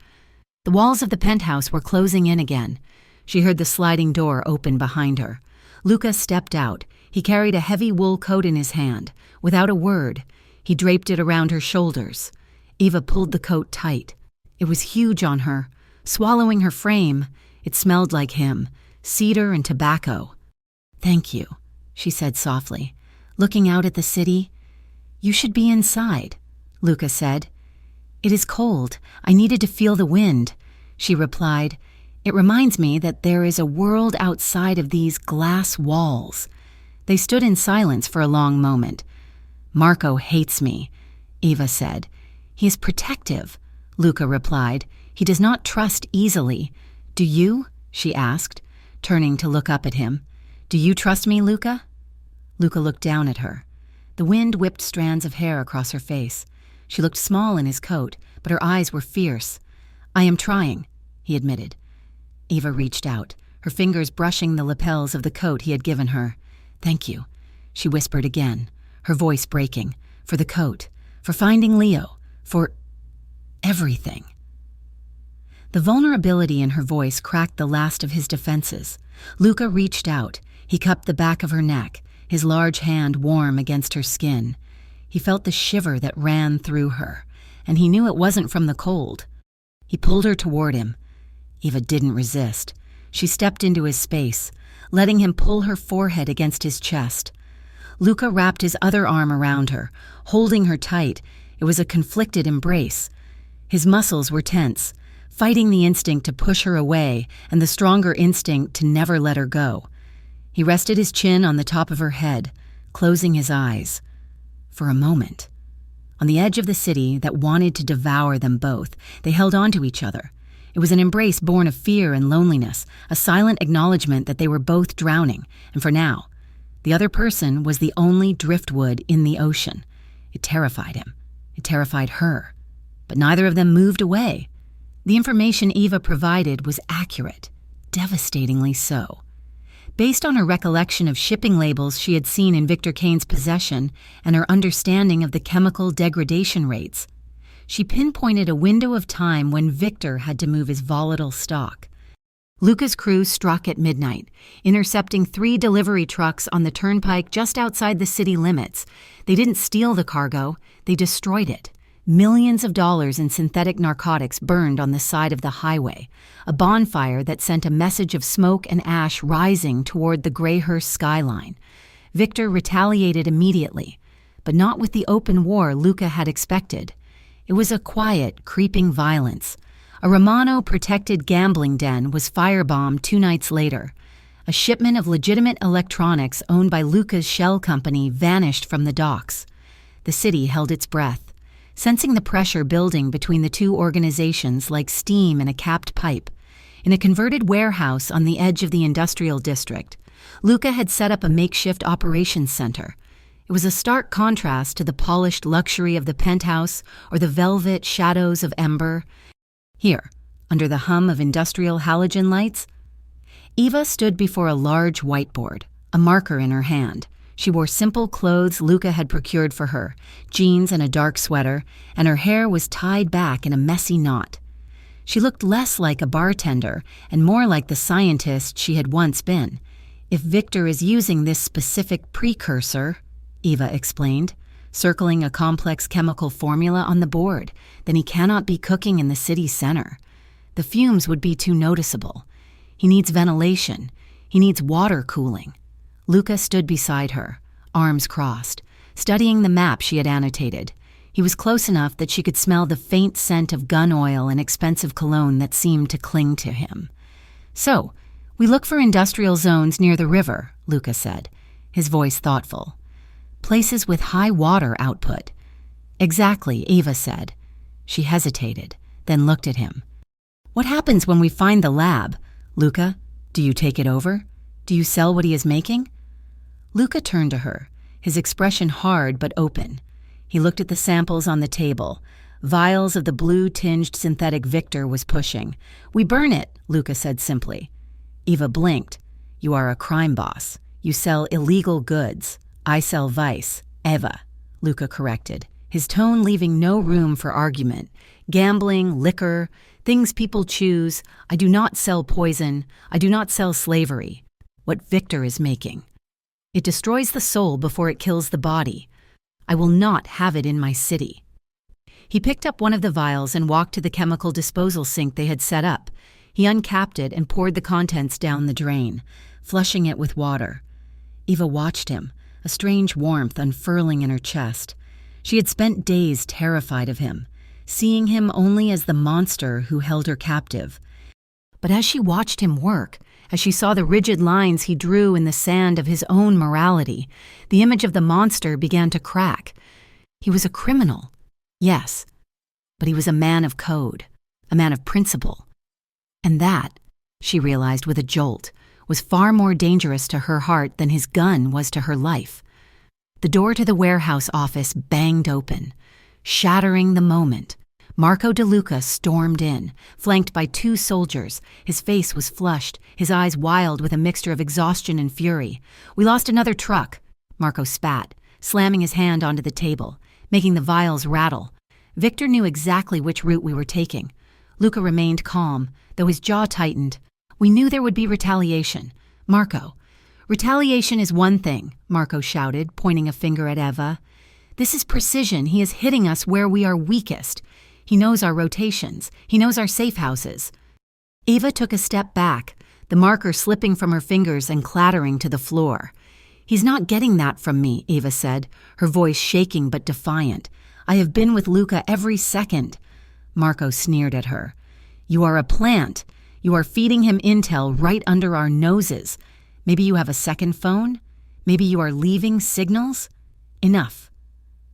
The walls of the penthouse were closing in again. She heard the sliding door open behind her. Luca stepped out. He carried a heavy wool coat in his hand. Without a word, he draped it around her shoulders. Eva pulled the coat tight. It was huge on her, swallowing her frame. It smelled like him, cedar and tobacco. "Thank you," she said softly, looking out at the city. "You should be inside," Luca said. "It is cold. I needed to feel the wind," she replied. "It reminds me that there is a world outside of these glass walls." They stood in silence for a long moment. "Marco hates me," Eva said. "He is protective," Luca replied. "He does not trust easily. Do you?" she asked, turning to look up at him. "Do you trust me, Luca?" Luca looked down at her. The wind whipped strands of hair across her face. She looked small in his coat, but her eyes were fierce. "I am trying," he admitted. Eva reached out, her fingers brushing the lapels of the coat he had given her. "Thank you," she whispered again, her voice breaking. "For the coat. for finding Leo, for everything. The vulnerability in her voice cracked the last of his defenses. Luca reached out. He cupped the back of her neck, his large hand warm against her skin. He felt the shiver that ran through her, and he knew it wasn't from the cold. He pulled her toward him. Eva didn't resist. She stepped into his space, letting him pull her forehead against his chest. Luca wrapped his other arm around her, holding her tight. It was a conflicted embrace. His muscles were tense, fighting the instinct to push her away and the stronger instinct to never let her go. He rested his chin on the top of her head, closing his eyes. For a moment, on the edge of the city that wanted to devour them both, they held on to each other. It was an embrace born of fear and loneliness, a silent acknowledgement that they were both drowning, and for now, the other person was the only driftwood in the ocean. It terrified him. It terrified her. But neither of them moved away. The information Eva provided was accurate, devastatingly so. Based on her recollection of shipping labels she had seen in Victor Kane's possession and her understanding of the chemical degradation rates, she pinpointed a window of time when Victor had to move his volatile stock. Luca's crew struck at midnight, intercepting 3 delivery trucks on the turnpike just outside the city limits. They didn't steal the cargo, they destroyed it. Millions of dollars in synthetic narcotics burned on the side of the highway, a bonfire that sent a message of smoke and ash rising toward the Greyhurst skyline. Victor retaliated immediately, but not with the open war Luca had expected. It was a quiet, creeping violence. A Romano-protected gambling den was firebombed 2 nights later. A shipment of legitimate electronics owned by Luca's shell company vanished from the docks. The city held its breath, sensing the pressure building between the two organizations like steam in a capped pipe. In a converted warehouse on the edge of the industrial district, Luca had set up a makeshift operations center. It was a stark contrast to the polished luxury of the penthouse or the velvet shadows of Ember. Here, under the hum of industrial halogen lights, Eva stood before a large whiteboard, a marker in her hand. She wore simple clothes Luca had procured for her, jeans and a dark sweater, and her hair was tied back in a messy knot. She looked less like a bartender and more like the scientist she had once been. If Victor is using this specific precursor, Eva explained, circling a complex chemical formula on the board, then he cannot be cooking in the city center. The fumes would be too noticeable. He needs ventilation. He needs water cooling. Luca stood beside her, arms crossed, studying the map she had annotated. He was close enough that she could smell the faint scent of gun oil and expensive cologne that seemed to cling to him. "So, we look for industrial zones near the river," Luca said, his voice thoughtful. "Places with high water output." "Exactly," Eva said. She hesitated, then looked at him. "What happens when we find the lab? Luca, do you take it over? Do you sell what he is making?" Luca turned to her, his expression hard but open. He looked at the samples on the table. Vials of the blue-tinged synthetic Victor was pushing. "We burn it," Luca said simply. Eva blinked. "You are a crime boss. You sell illegal goods. I sell vice." "Eva," Luca corrected, his tone leaving no room for argument. "Gambling, liquor, things people choose. I do not sell poison. I do not sell slavery. What Victor is making. It destroys the soul before it kills the body. I will not have it in my city." He picked up one of the vials and walked to the chemical disposal sink they had set up. He uncapped it and poured the contents down the drain, flushing it with water. Eva watched him, a strange warmth unfurling in her chest. She had spent days terrified of him, seeing him only as the monster who held her captive. But as she watched him work, as she saw the rigid lines he drew in the sand of his own morality, the image of the monster began to crack. He was a criminal, yes, but he was a man of code, a man of principle. And that, she realized with a jolt, was far more dangerous to her heart than his gun was to her life. The door to the warehouse office banged open, shattering the moment. Marco De Luca stormed in, flanked by 2 soldiers. His face was flushed, his eyes wild with a mixture of exhaustion and fury. "We lost another truck," Marco spat, slamming his hand onto the table. making the vials rattle. Victor knew exactly which route we were taking. Luca remained calm, though his jaw tightened. We knew there would be retaliation. Marco. Retaliation is one thing, Marco shouted, pointing a finger at Eva. This is precision. He is hitting us where we are weakest. He knows our rotations. He knows our safe houses. Eva took a step back, the marker slipping from her fingers and clattering to the floor. He's not getting that from me, Eva said, her voice shaking but defiant. I have been with Luca every second. Marco sneered at her. You are a plant. You are feeding him intel right under our noses. Maybe you have a second phone? Maybe you are leaving signals? Enough.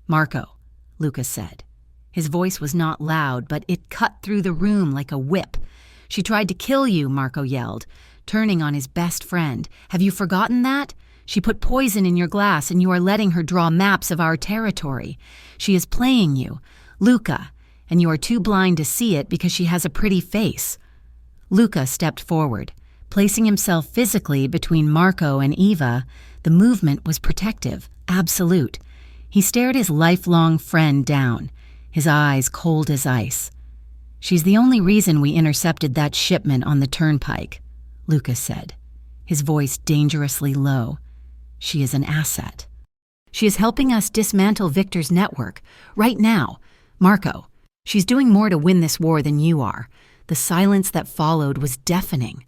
Marco, Luca said. His voice was not loud, but it cut through the room like a whip. She tried to kill you, Marco yelled, turning on his best friend. Have you forgotten that? She put poison in your glass and you are letting her draw maps of our territory. She is playing you, Luca, and you are too blind to see it because she has a pretty face. Luca stepped forward. Placing himself physically between Marco and Eva, the movement was protective, absolute. He stared his lifelong friend down, his eyes cold as ice. She's the only reason we intercepted that shipment on the turnpike, Luca said, his voice dangerously low. She is an asset. She is helping us dismantle Victor's network, right now. Marco, she's doing more to win this war than you are. The silence that followed was deafening.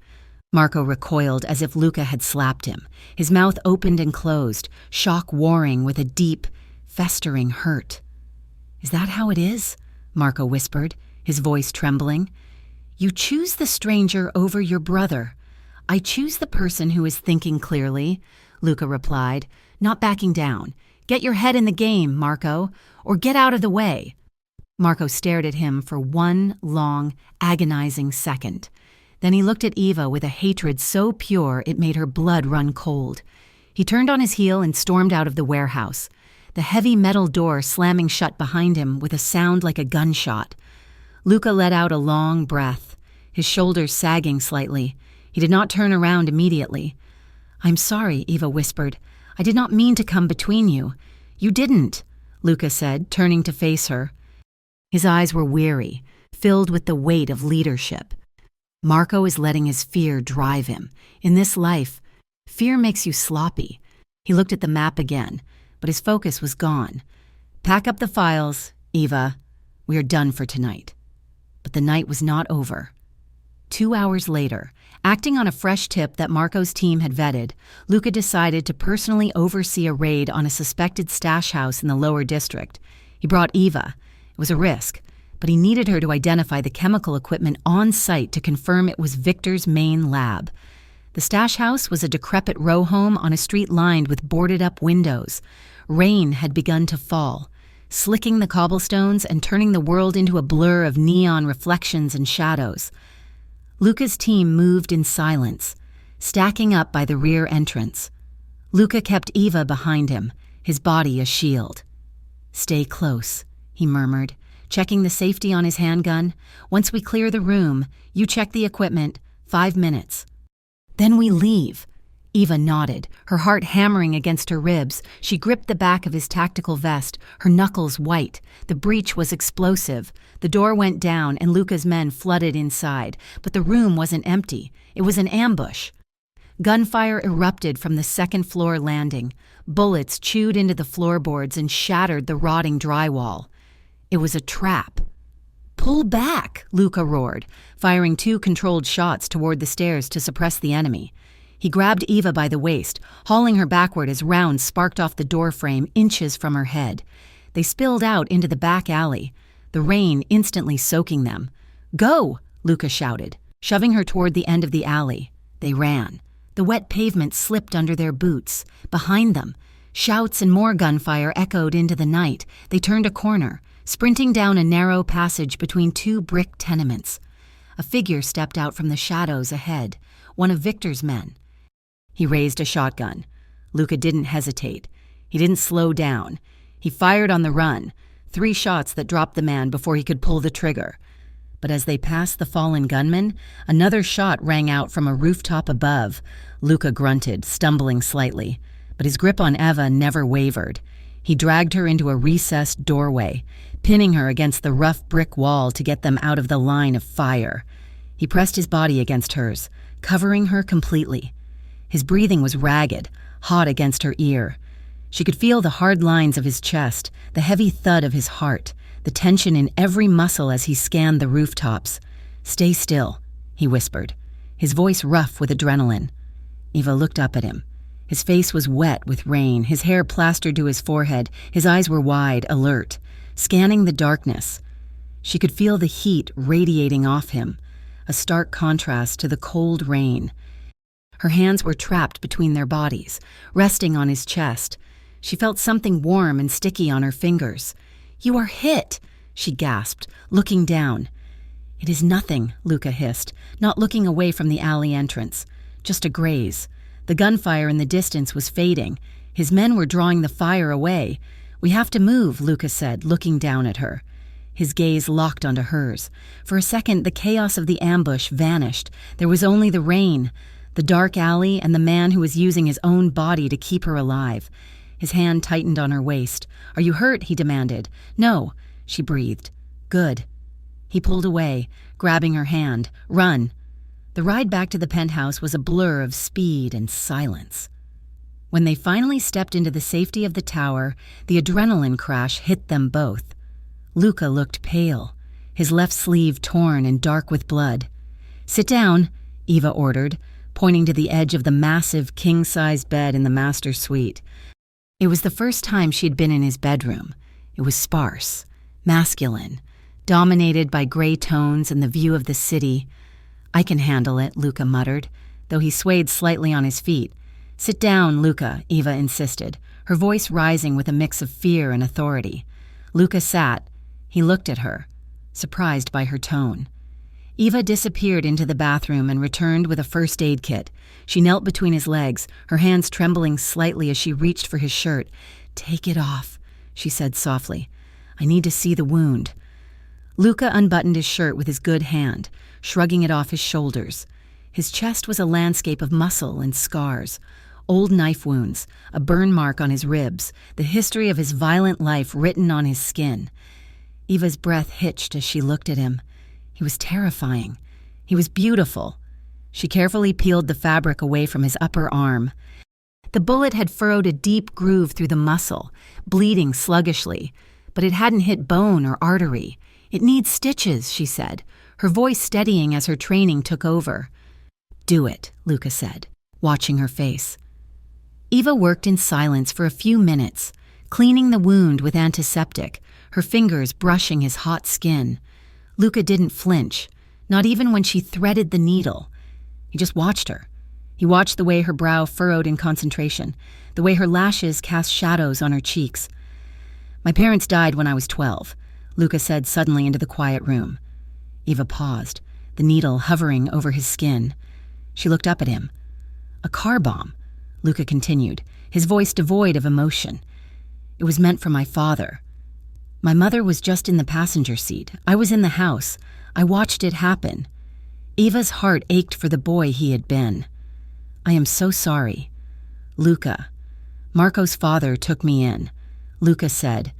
Marco recoiled as if Luca had slapped him. His mouth opened and closed, shock warring with a deep, festering hurt. Is that how it is? Marco whispered, his voice trembling. You choose the stranger over your brother. I choose the person who is thinking clearly, Luca replied, not backing down. Get your head in the game, Marco, or get out of the way. Marco stared at him for one long, agonizing second. Then he looked at Eva with a hatred so pure it made her blood run cold. He turned on his heel and stormed out of the warehouse, the heavy metal door slamming shut behind him with a sound like a gunshot. Luca let out a long breath, his shoulders sagging slightly. He did not turn around immediately. I'm sorry, Eva whispered. I did not mean to come between you. You didn't, Luca said, turning to face her. His eyes were weary, filled with the weight of leadership. Marco is letting his fear drive him. In this life, fear makes you sloppy. He looked at the map again, but his focus was gone. Pack up the files, Eva. We are done for tonight. But the night was not over. 2 hours later, acting on a fresh tip that Marco's team had vetted, Luca decided to personally oversee a raid on a suspected stash house in the lower district. He brought Eva. It was a risk, but he needed her to identify the chemical equipment on site to confirm it was Victor's main lab. The stash house was a decrepit row home on a street lined with boarded-up windows. Rain had begun to fall, slicking the cobblestones and turning the world into a blur of neon reflections and shadows. Luca's team moved in silence, stacking up by the rear entrance. Luca kept Eva behind him, his body a shield. Stay close, he murmured, checking the safety on his handgun. Once we clear the room, you check the equipment. 5 minutes. Then we leave. Eva nodded, her heart hammering against her ribs. She gripped the back of his tactical vest, her knuckles white. The breach was explosive. The door went down and Luca's men flooded inside, but the room wasn't empty. It was an ambush. Gunfire erupted from the second-floor landing. Bullets chewed into the floorboards and shattered the rotting drywall. It was a trap. Pull back, Luca roared, firing 2 controlled shots toward the stairs to suppress the enemy. He grabbed Eva by the waist, hauling her backward as rounds sparked off the doorframe inches from her head. They spilled out into the back alley, the rain instantly soaking them. Go, Luca shouted, shoving her toward the end of the alley. They ran. The wet pavement slipped under their boots. Behind them, shouts and more gunfire echoed into the night. They turned a corner, sprinting down a narrow passage between 2 brick tenements. A figure stepped out from the shadows ahead, one of Victor's men. He raised a shotgun. Luca didn't hesitate. He didn't slow down. He fired on the run, 3 shots that dropped the man before he could pull the trigger. But as they passed the fallen gunman, another shot rang out from a rooftop above. Luca grunted, stumbling slightly, but his grip on Eva never wavered. He dragged her into a recessed doorway, pinning her against the rough brick wall to get them out of the line of fire. He pressed his body against hers, covering her completely. His breathing was ragged, hot against her ear. She could feel the hard lines of his chest, the heavy thud of his heart, the tension in every muscle as he scanned the rooftops. "Stay still," he whispered, his voice rough with adrenaline. Eva looked up at him. His face was wet with rain, his hair plastered to his forehead, his eyes were wide, alert, scanning the darkness. She could feel the heat radiating off him, a stark contrast to the cold rain. Her hands were trapped between their bodies, resting on his chest. She felt something warm and sticky on her fingers. "You are hit," she gasped, looking down. "It is nothing," Luca hissed, not looking away from the alley entrance. "Just a graze." The gunfire in the distance was fading. His men were drawing the fire away. "We have to move," Luca said, looking down at her. His gaze locked onto hers. For a second, the chaos of the ambush vanished. There was only the rain, the dark alley, and the man who was using his own body to keep her alive. His hand tightened on her waist. "Are you hurt?" he demanded. "No," she breathed. "Good." He pulled away, grabbing her hand. "Run." The ride back to the penthouse was a blur of speed and silence. When they finally stepped into the safety of the tower, the adrenaline crash hit them both. Luca looked pale, his left sleeve torn and dark with blood. "Sit down," Eva ordered, pointing to the edge of the massive king-size bed in the master suite. It was the first time she'd been in his bedroom. It was sparse, masculine, dominated by gray tones and the view of the city. "I can handle it," Luca muttered, though he swayed slightly on his feet. "Sit down, Luca," Eva insisted, her voice rising with a mix of fear and authority. Luca sat. He looked at her, surprised by her tone. Eva disappeared into the bathroom and returned with a first aid kit. She knelt between his legs, her hands trembling slightly as she reached for his shirt. "Take it off," she said softly. "I need to see the wound." Luca unbuttoned his shirt with his good hand, shrugging it off his shoulders. His chest was a landscape of muscle and scars, old knife wounds, a burn mark on his ribs, the history of his violent life written on his skin. Eva's breath hitched as she looked at him. He was terrifying. He was beautiful. She carefully peeled the fabric away from his upper arm. The bullet had furrowed a deep groove through the muscle, bleeding sluggishly, but it hadn't hit bone or artery. "It needs stitches," she said, her voice steadying as her training took over. "Do it," Luca said, watching her face. Eva worked in silence for a few minutes, cleaning the wound with antiseptic, her fingers brushing his hot skin. Luca didn't flinch, not even when she threaded the needle. He just watched her. He watched the way her brow furrowed in concentration, the way her lashes cast shadows on her cheeks. "My parents died when I was 12, Luca said suddenly into the quiet room. Eva paused, the needle hovering over his skin. She looked up at him. "A car bomb," Luca continued, his voice devoid of emotion. "It was meant for my father. My mother was just in the passenger seat. I was in the house. I watched it happen." Eva's heart ached for the boy he had been. "I am so sorry." "Luca." "Marco's father took me in," Luca said.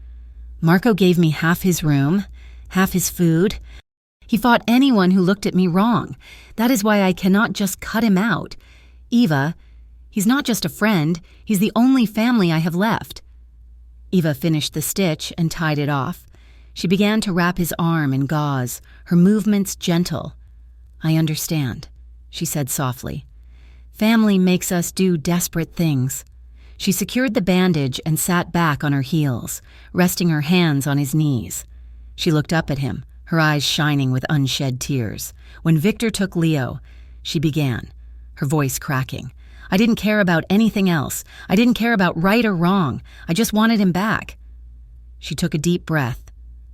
"Marco gave me half his room, half his food. He fought anyone who looked at me wrong. That is why I cannot just cut him out. Eva, he's not just a friend, he's the only family I have left." Eva finished the stitch and tied it off. She began to wrap his arm in gauze, her movements gentle. "I understand," she said softly. "Family makes us do desperate things." She secured the bandage and sat back on her heels, resting her hands on his knees. She looked up at him, her eyes shining with unshed tears. "When Victor took Leo," she began, her voice cracking, "I didn't care about anything else. I didn't care about right or wrong. I just wanted him back." She took a deep breath,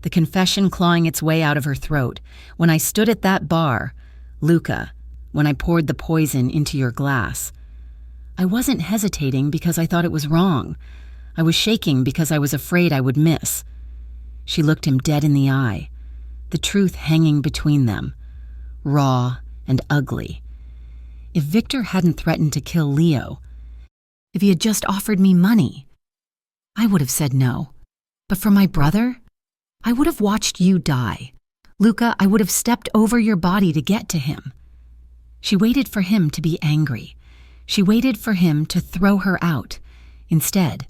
the confession clawing its way out of her throat. "When I stood at that bar, Luca, when I poured the poison into your glass, I wasn't hesitating because I thought it was wrong. I was shaking because I was afraid I would miss." She looked him dead in the eye, the truth hanging between them, raw and ugly. If Victor hadn't threatened to kill Leo, if he had just offered me money, I would have said no. But for my brother, I would have watched you die. Luca, I would have stepped over your body to get to him. She waited for him to be angry. She waited for him to throw her out. Instead,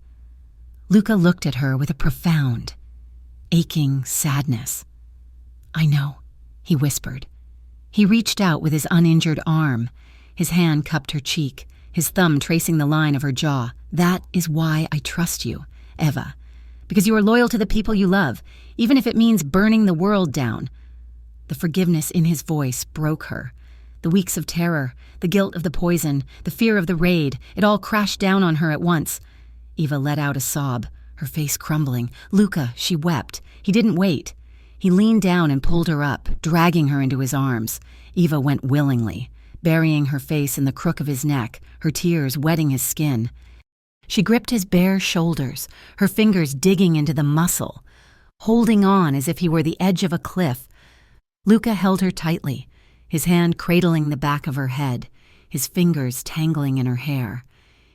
Luca looked at her with a profound, aching sadness. I know, he whispered. He reached out with his uninjured arm. His hand cupped her cheek, his thumb tracing the line of her jaw. That is why I trust you, Eva. Because you are loyal to the people you love, even if it means burning the world down. The forgiveness in his voice broke her. The weeks of terror, the guilt of the poison, the fear of the raid, it all crashed down on her at once. Eva let out a sob, her face crumbling. Luca, she wept. He didn't wait. He leaned down and pulled her up, dragging her into his arms. Eva went willingly, burying her face in the crook of his neck, her tears wetting his skin. She gripped his bare shoulders, her fingers digging into the muscle, holding on as if he were the edge of a cliff. Luca held her tightly, his hand cradling the back of her head, his fingers tangling in her hair.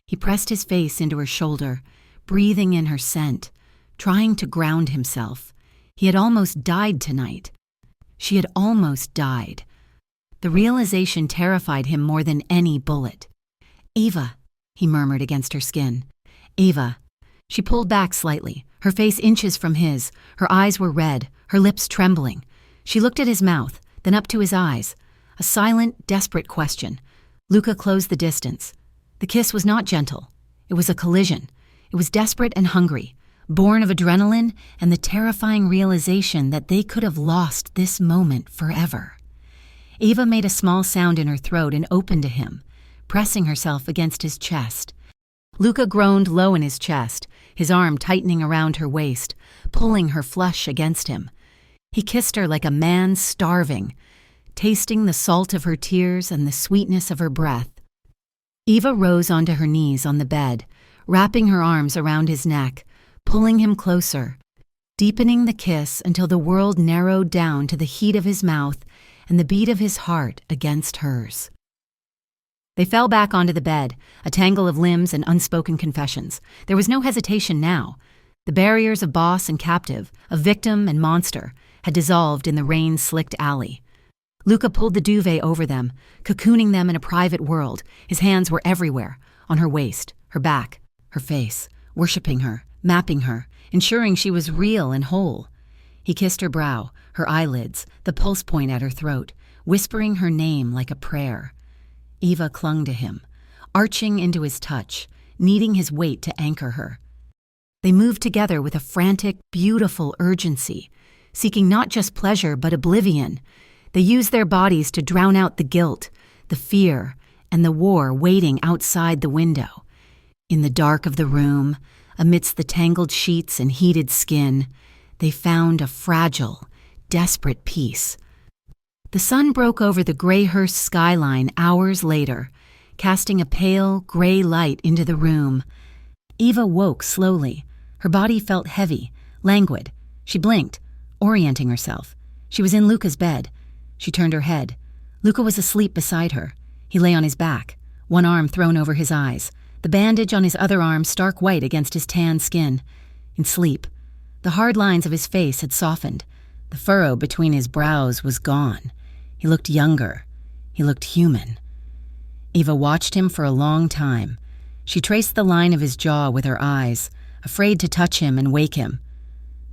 He pressed his face into her shoulder, breathing in her scent, trying to ground himself. He had almost died tonight. She had almost died. The realization terrified him more than any bullet. Eva, he murmured against her skin. Eva. She pulled back slightly, her face inches from his. Her eyes were red, her lips trembling. She looked at his mouth, then up to his eyes. A silent, desperate question. Luca closed the distance. The kiss was not gentle. It was a collision. It was desperate and hungry, born of adrenaline and the terrifying realization that they could have lost this moment forever. Eva made a small sound in her throat and opened to him, pressing herself against his chest. Luca groaned low in his chest, his arm tightening around her waist, pulling her flush against him. He kissed her like a man starving, tasting the salt of her tears and the sweetness of her breath. Eva rose onto her knees on the bed, wrapping her arms around his neck, pulling him closer, deepening the kiss until the world narrowed down to the heat of his mouth and the beat of his heart against hers. They fell back onto the bed, a tangle of limbs and unspoken confessions. There was no hesitation now. The barriers of boss and captive, of victim and monster, had dissolved in the rain-slicked alley. Luca pulled the duvet over them, cocooning them in a private world. His hands were everywhere, on her waist, her back, her face, worshipping her, mapping her, ensuring she was real and whole. He kissed her brow, her eyelids, the pulse point at her throat, whispering her name like a prayer. Eva clung to him, arching into his touch, needing his weight to anchor her. They moved together with a frantic, beautiful urgency, seeking not just pleasure but oblivion. They used their bodies to drown out the guilt, the fear, and the war waiting outside the window. In the dark of the room, amidst the tangled sheets and heated skin, they found a fragile, desperate peace. The sun broke over the Greyhurst skyline hours later, casting a pale, gray light into the room. Eva woke slowly. Her body felt heavy, languid. She blinked, orienting herself. She was in Luca's bed. She turned her head. Luca was asleep beside her. He lay on his back, one arm thrown over his eyes, the bandage on his other arm stark white against his tan skin. In sleep, the hard lines of his face had softened. The furrow between his brows was gone. He looked younger. He looked human. Eva watched him for a long time. She traced the line of his jaw with her eyes, afraid to touch him and wake him.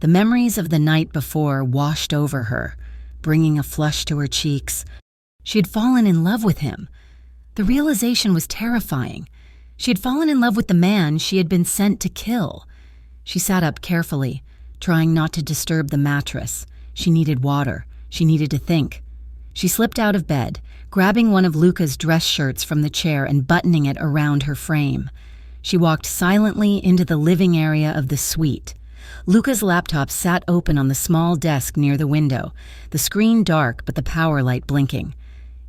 The memories of the night before washed over her, bringing a flush to her cheeks. She had fallen in love with him. The realization was terrifying. She had fallen in love with the man she had been sent to kill. She sat up carefully, trying not to disturb the mattress. She needed water. She needed to think. She slipped out of bed, grabbing one of Luca's dress shirts from the chair and buttoning it around her frame. She walked silently into the living area of the suite. Luca's laptop sat open on the small desk near the window, the screen dark but the power light blinking.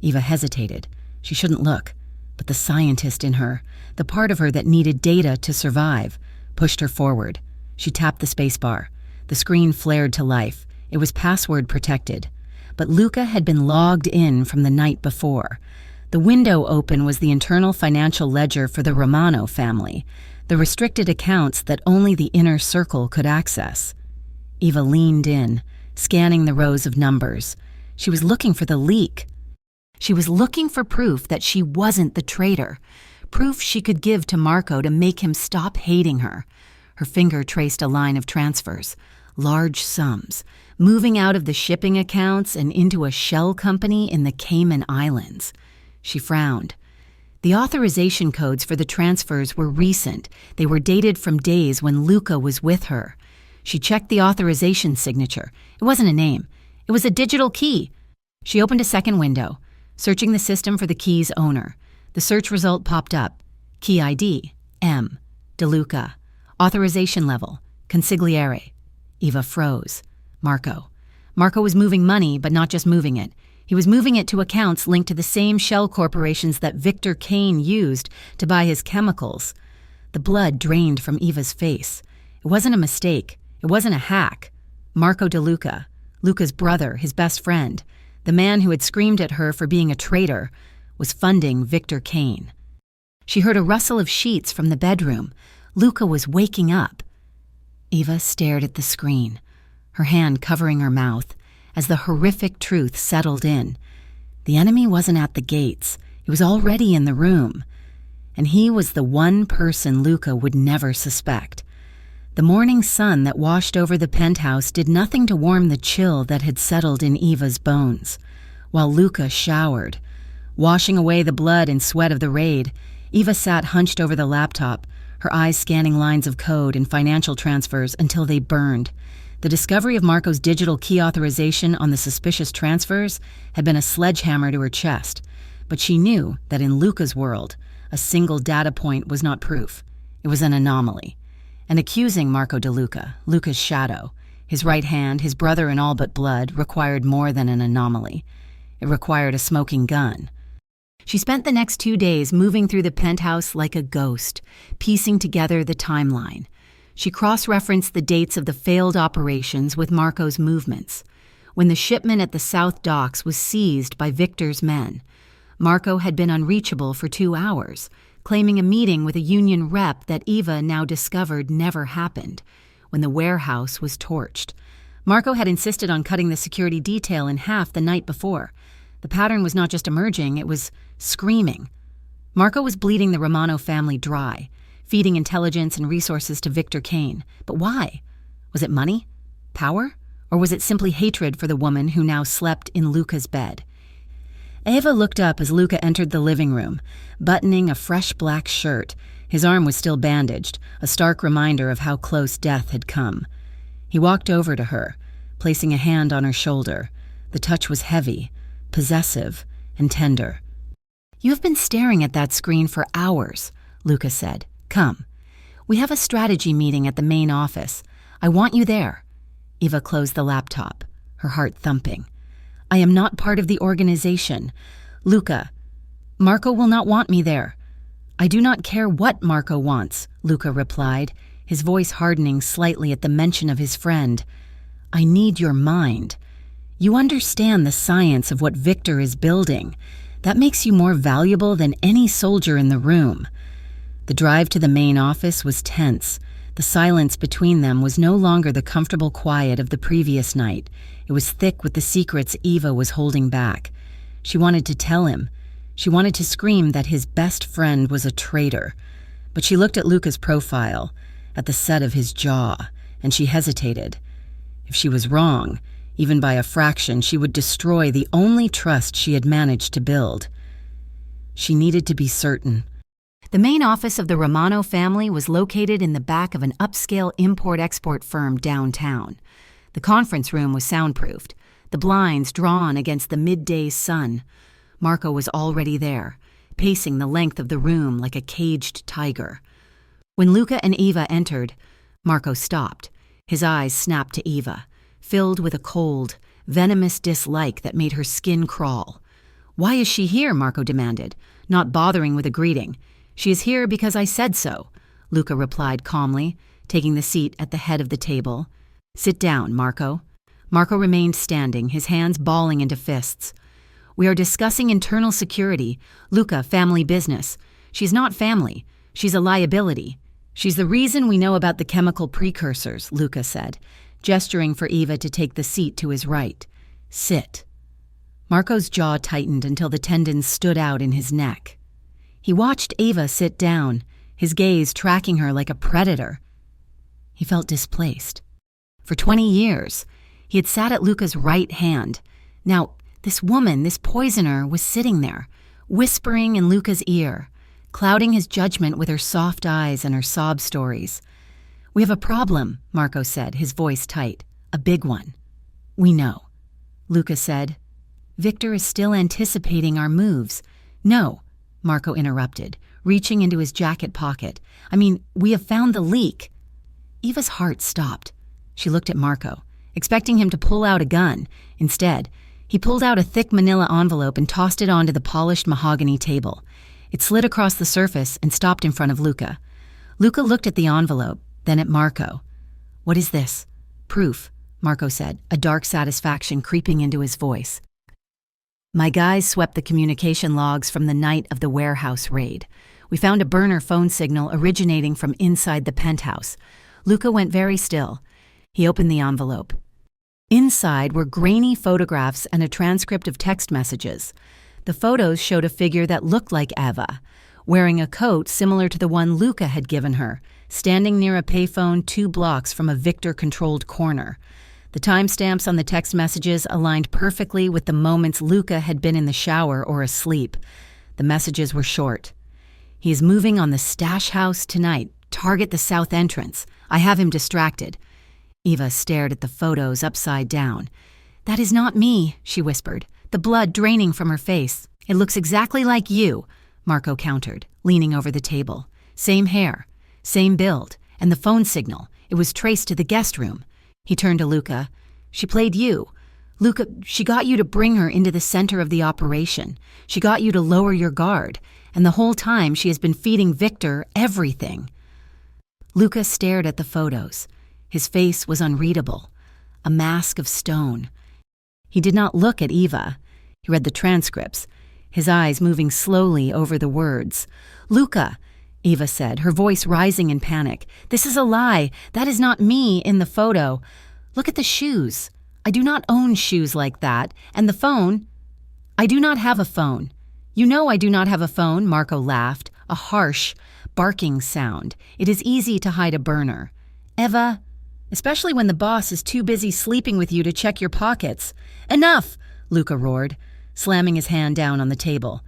Eva hesitated. She shouldn't look, but the scientist in her, the part of her that needed data to survive, pushed her forward. She tapped the spacebar. The screen flared to life. It was password protected. But Luca had been logged in from the night before. The window open was the internal financial ledger for the Romano family. the restricted accounts that only the inner circle could access. Eva leaned in, scanning the rows of numbers. She was looking for the leak. She was looking for proof that she wasn't the traitor, proof she could give to Marco to make him stop hating her. Her finger traced a line of transfers, large sums, moving out of the shipping accounts and into a shell company in the Cayman Islands. She frowned. The authorization codes for the transfers were recent. They were dated from days when Luca was with her. She checked the authorization signature. It wasn't a name. It was a digital key. She opened a second window, searching the system for the key's owner. The search result popped up. Key ID, M. DeLuca. Authorization level, consigliere. Eva froze. Marco. Marco was moving money, but not just moving it. He was moving it to accounts linked to the same shell corporations that Victor Kane used to buy his chemicals. The blood drained from Eva's face. It wasn't a mistake. It wasn't a hack. Marco DeLuca, Luca's brother, his best friend, the man who had screamed at her for being a traitor, was funding Victor Kane. She heard a rustle of sheets from the bedroom. Luca was waking up. Eva stared at the screen, her hand covering her mouth, as the horrific truth settled in. The enemy wasn't at the gates. He was already in the room. And he was the one person Luca would never suspect. The morning sun that washed over the penthouse did nothing to warm the chill that had settled in Eva's bones. While Luca showered, washing away the blood and sweat of the raid, Eva sat hunched over the laptop, her eyes scanning lines of code and financial transfers until they burned. The discovery of Marco's digital key authorization on the suspicious transfers had been a sledgehammer to her chest, but she knew that in Luca's world, a single data point was not proof. It was an anomaly. And accusing Marco DeLuca, Luca's shadow, his right hand, his brother in all but blood, required more than an anomaly. It required a smoking gun. She spent the next 2 days moving through the penthouse like a ghost, piecing together the timeline. She cross-referenced the dates of the failed operations with Marco's movements. When the shipment at the South Docks was seized by Victor's men, Marco had been unreachable for 2 hours, claiming a meeting with a union rep that Eva now discovered never happened, when the warehouse was torched. Marco had insisted on cutting the security detail in half the night before. The pattern was not just emerging, it was screaming. Marco was bleeding the Romano family dry, feeding intelligence and resources to Victor Kane. But why? Was it money? Power? Or was it simply hatred for the woman who now slept in Luca's bed? Eva looked up as Luca entered the living room, buttoning a fresh black shirt. His arm was still bandaged, a stark reminder of how close death had come. He walked over to her, placing a hand on her shoulder. The touch was heavy, possessive, and tender. "You have been staring at that screen for hours," Luca said. "Come. We have a strategy meeting at the main office. I want you there." Eva closed the laptop, her heart thumping. "I am not part of the organization. Luca, Marco will not want me there." "I do not care what Marco wants," Luca replied, his voice hardening slightly at the mention of his friend. "I need your mind. You understand the science of what Victor is building. That makes you more valuable than any soldier in the room." The drive to the main office was tense. The silence between them was no longer the comfortable quiet of the previous night. It was thick with the secrets Eva was holding back. She wanted to tell him. She wanted to scream that his best friend was a traitor. But she looked at Luca's profile, at the set of his jaw, and she hesitated. If she was wrong, even by a fraction, she would destroy the only trust she had managed to build. She needed to be certain. The main office of the Romano family was located in the back of an upscale import-export firm downtown. The conference room was soundproofed, the blinds drawn against the midday sun. Marco was already there, pacing the length of the room like a caged tiger. When Luca and Eva entered, Marco stopped. His eyes snapped to Eva, filled with a cold, venomous dislike that made her skin crawl. "Why is she here?" Marco demanded, not bothering with a greeting. "She is here because I said so," Luca replied calmly, taking the seat at the head of the table. "Sit down, Marco." Marco remained standing, his hands balling into fists. "We are discussing internal security. Luca, family business. She's not family. She's a liability." She's the reason we know about the chemical precursors, Luca said, gesturing for Eva to take the seat to his right. Sit. Marco's jaw tightened until the tendons stood out in his neck. He watched Eva sit down, his gaze tracking her like a predator. He felt displaced. For 20 years, he had sat at Luca's right hand. Now, this woman, this poisoner, was sitting there, whispering in Luca's ear, clouding his judgment with her soft eyes and her sob stories. We have a problem, Marco said, his voice tight. A big one. We know. Luca said. Victor is still anticipating our moves. No, Marco interrupted, reaching into his jacket pocket. I mean, we have found the leak. Eva's heart stopped. She looked at Marco, expecting him to pull out a gun. Instead, he pulled out a thick manila envelope and tossed it onto the polished mahogany table. It slid across the surface and stopped in front of Luca. Luca looked at the envelope, then at Marco. What is this? Proof, Marco said, a dark satisfaction creeping into his voice. My guys swept the communication logs from the night of the warehouse raid. We found a burner phone signal originating from inside the penthouse. Luca went very still. He opened the envelope. Inside were grainy photographs and a transcript of text messages. The photos showed a figure that looked like Eva, wearing a coat similar to the one Luca had given her, standing near a payphone 2 blocks from a Victor-controlled corner. The timestamps on the text messages aligned perfectly with the moments Luca had been in the shower or asleep. The messages were short. He is moving on the stash house tonight. Target the south entrance. I have him distracted. Eva stared at the photos upside down. That is not me, she whispered, the blood draining from her face. It looks exactly like you, Marco countered, leaning over the table. Same hair, same build, and the phone signal. It was traced to the guest room. He turned to Luca. She played you. Luca, she got you to bring her into the center of the operation. She got you to lower your guard. And the whole time she has been feeding Victor everything. Luca stared at the photos. His face was unreadable, a mask of stone. He did not look at Eva. He read the transcripts, his eyes moving slowly over the words. Luca, Eva said, her voice rising in panic. This is a lie. That is not me in the photo. Look at the shoes. I do not own shoes like that. And the phone. I do not have a phone. You know I do not have a phone, Marco laughed, a harsh, barking sound. It is easy to hide a burner. Eva, especially when the boss is too busy sleeping with you to check your pockets. Enough, Luca roared, slamming his hand down on the table.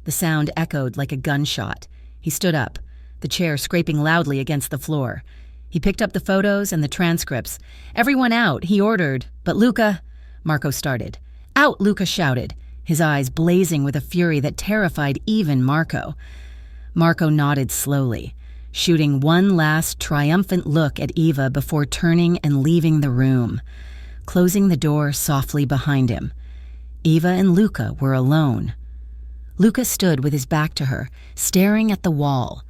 The sound echoed like a gunshot. He stood up, the chair scraping loudly against the floor. He picked up the photos and the transcripts. Everyone out, he ordered. But Luca, Marco started. Out, Luca shouted, his eyes blazing with a fury that terrified even Marco. Marco nodded slowly, shooting one last triumphant look at Eva before turning and leaving the room, closing the door softly behind him. Eva and Luca were alone. Luca stood with his back to her, staring at the wall.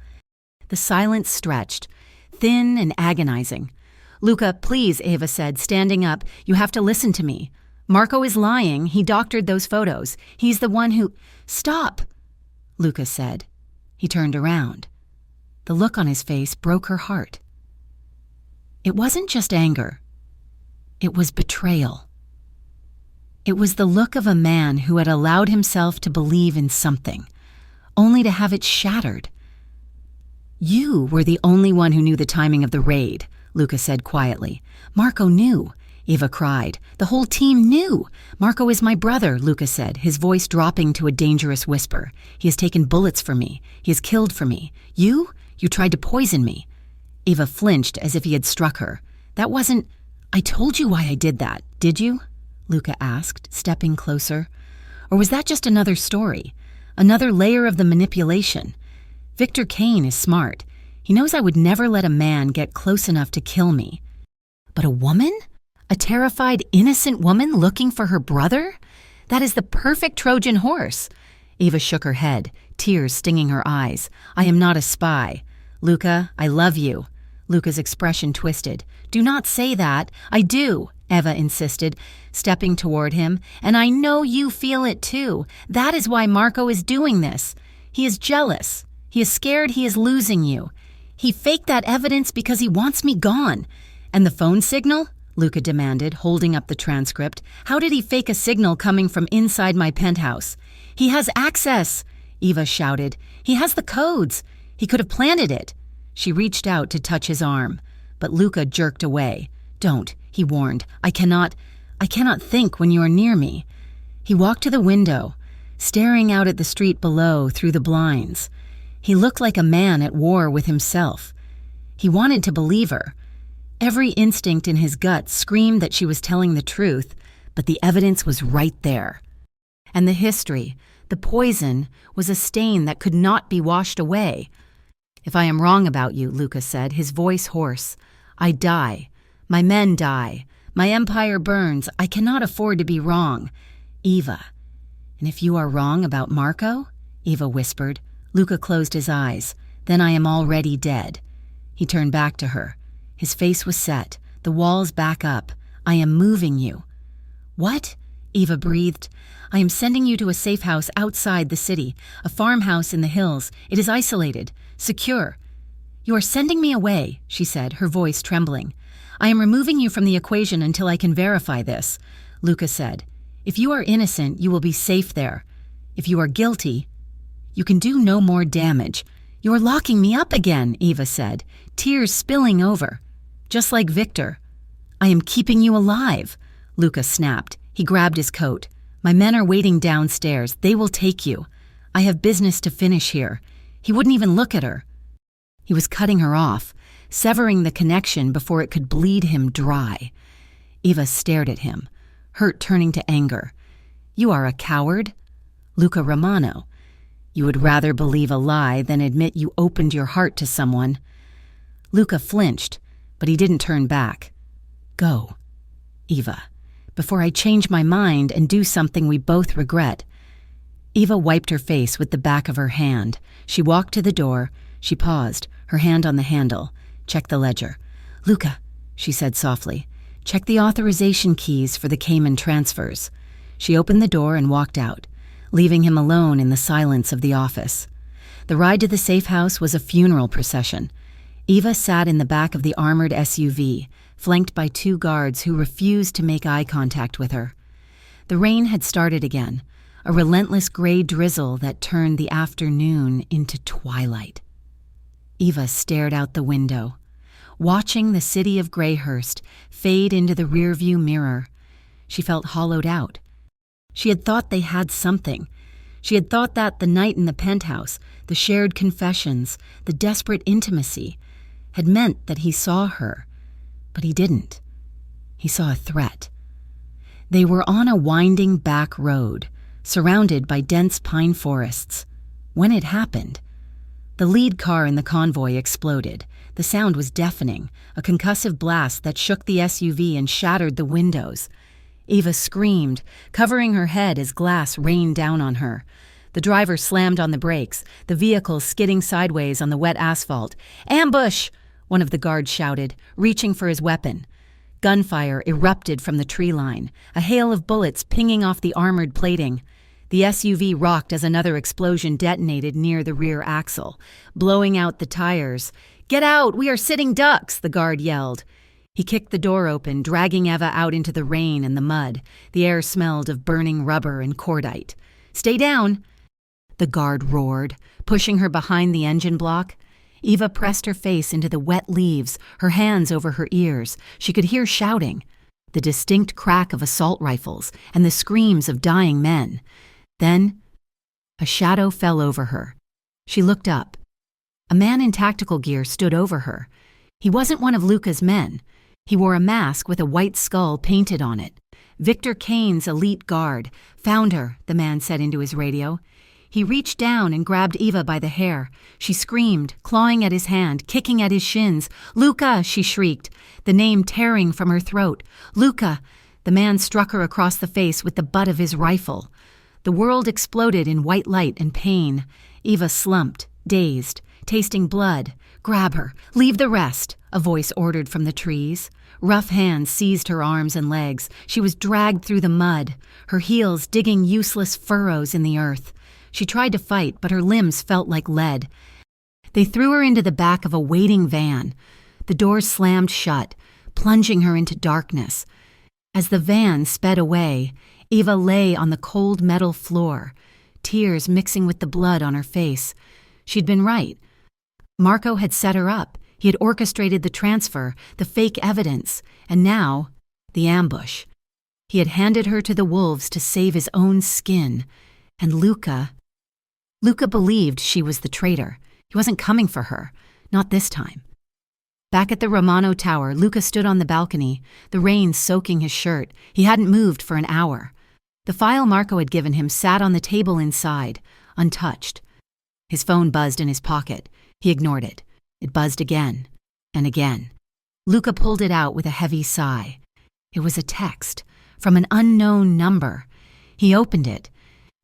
The silence stretched, thin and agonizing. Luca, please, Eva said, standing up. You have to listen to me. Marco is lying. He doctored those photos. He's the one who... Stop, Luca said. He turned around. The look on his face broke her heart. It wasn't just anger. It was betrayal. It was the look of a man who had allowed himself to believe in something, only to have it shattered. You were the only one who knew the timing of the raid, Luca said quietly. Marco knew, Eva cried. The whole team knew. Marco is my brother, Luca said, his voice dropping to a dangerous whisper. He has taken bullets for me. He has killed for me. You tried to poison me. Eva flinched as if he had struck her. That wasn't... I told you why I did that, did you? Luca asked, stepping closer. Or was that just another story? Another layer of the manipulation? Victor Kane is smart. He knows I would never let a man get close enough to kill me. But a woman? A terrified, innocent woman looking for her brother? That is the perfect Trojan horse. Eva shook her head, tears stinging her eyes. I am not a spy. Luca, I love you. Luca's expression twisted. Do not say that. I do, Eva insisted, stepping toward him. And I know you feel it too. That is why Marco is doing this. He is jealous. He is scared he is losing you. He faked that evidence because he wants me gone. And the phone signal? Luca demanded, holding up the transcript. How did he fake a signal coming from inside my penthouse? He has access, Eva shouted. He has the codes. He could have planted it. She reached out to touch his arm, but Luca jerked away. Don't, he warned. I cannot think when you are near me. He walked to the window, staring out at the street below through the blinds. He looked like a man at war with himself. He wanted to believe her. Every instinct in his gut screamed that she was telling the truth, but the evidence was right there. And the history, the poison, was a stain that could not be washed away. If I am wrong about you, Luca said, his voice hoarse, I die. My men die. My empire burns. I cannot afford to be wrong. Eva. And if you are wrong about Marco? Eva whispered. Luca closed his eyes. Then I am already dead. He turned back to her. His face was set, the walls back up. I am moving you. What? Eva breathed. I am sending you to a safe house outside the city, a farmhouse in the hills. It is isolated, secure. You are sending me away, she said, her voice trembling. I am removing you from the equation until I can verify this, Luca said. If you are innocent, you will be safe there. If you are guilty, you can do no more damage. You are locking me up again, Eva said, tears spilling over. Just like Victor. I am keeping you alive, Luca snapped. He grabbed his coat. My men are waiting downstairs. They will take you. I have business to finish here. He wouldn't even look at her. He was cutting her off, severing the connection before it could bleed him dry. Eva stared at him, hurt turning to anger. You are a coward? Luca Romano. You would rather believe a lie than admit you opened your heart to someone. Luca flinched, but he didn't turn back. Go, Eva, before I change my mind and do something we both regret. Eva wiped her face with the back of her hand. She walked to the door. She paused, her hand on the handle. Check the ledger. Luca, she said softly, check the authorization keys for the Cayman transfers. She opened the door and walked out, leaving him alone in the silence of the office. The ride to the safe house was a funeral procession. Eva sat in the back of the armored SUV, flanked by 2 guards who refused to make eye contact with her. The rain had started again, a relentless gray drizzle that turned the afternoon into twilight. Eva stared out the window, watching the city of Greyhurst fade into the rearview mirror. She felt hollowed out. She had thought they had something. She had thought that the night in the penthouse, the shared confessions, the desperate intimacy, had meant that he saw her. But he didn't. He saw a threat. They were on a winding back road, surrounded by dense pine forests. When it happened, the lead car in the convoy exploded. The sound was deafening, a concussive blast that shook the SUV and shattered the windows. Eva screamed, covering her head as glass rained down on her. The driver slammed on the brakes, the vehicle skidding sideways on the wet asphalt. Ambush! One of the guards shouted, reaching for his weapon. Gunfire erupted from the tree line, a hail of bullets pinging off the armored plating. The SUV rocked as another explosion detonated near the rear axle, blowing out the tires. Get out! We are sitting ducks! The guard yelled. He kicked the door open, dragging Eva out into the rain and the mud. The air smelled of burning rubber and cordite. Stay down! The guard roared, pushing her behind the engine block. Eva pressed her face into the wet leaves, her hands over her ears. She could hear shouting, the distinct crack of assault rifles, and the screams of dying men. Then, a shadow fell over her. She looked up. A man in tactical gear stood over her. He wasn't one of Luca's men. He wore a mask with a white skull painted on it. Victor Kane's elite guard. Found her, the man said into his radio. He reached down and grabbed Eva by the hair. She screamed, clawing at his hand, kicking at his shins. Luca, she shrieked, the name tearing from her throat. Luca! The man struck her across the face with the butt of his rifle. The world exploded in white light and pain. Eva slumped, dazed, tasting blood. Grab her. Leave the rest, a voice ordered from the trees. Rough hands seized her arms and legs. She was dragged through the mud, her heels digging useless furrows in the earth. She tried to fight, but her limbs felt like lead. They threw her into the back of a waiting van. The doors slammed shut, plunging her into darkness. As the van sped away, Ava lay on the cold metal floor, tears mixing with the blood on her face. She'd been right. Marco had set her up. He had orchestrated the transfer, the fake evidence, and now, the ambush. He had handed her to the wolves to save his own skin. And Luca believed she was the traitor. He wasn't coming for her, not this time. Back at the Romano Tower, Luca stood on the balcony, the rain soaking his shirt. He hadn't moved for an hour. The file Marco had given him sat on the table inside, untouched. His phone buzzed in his pocket. He ignored it. It buzzed again and again. Luca pulled it out with a heavy sigh. It was a text from an unknown number. He opened it.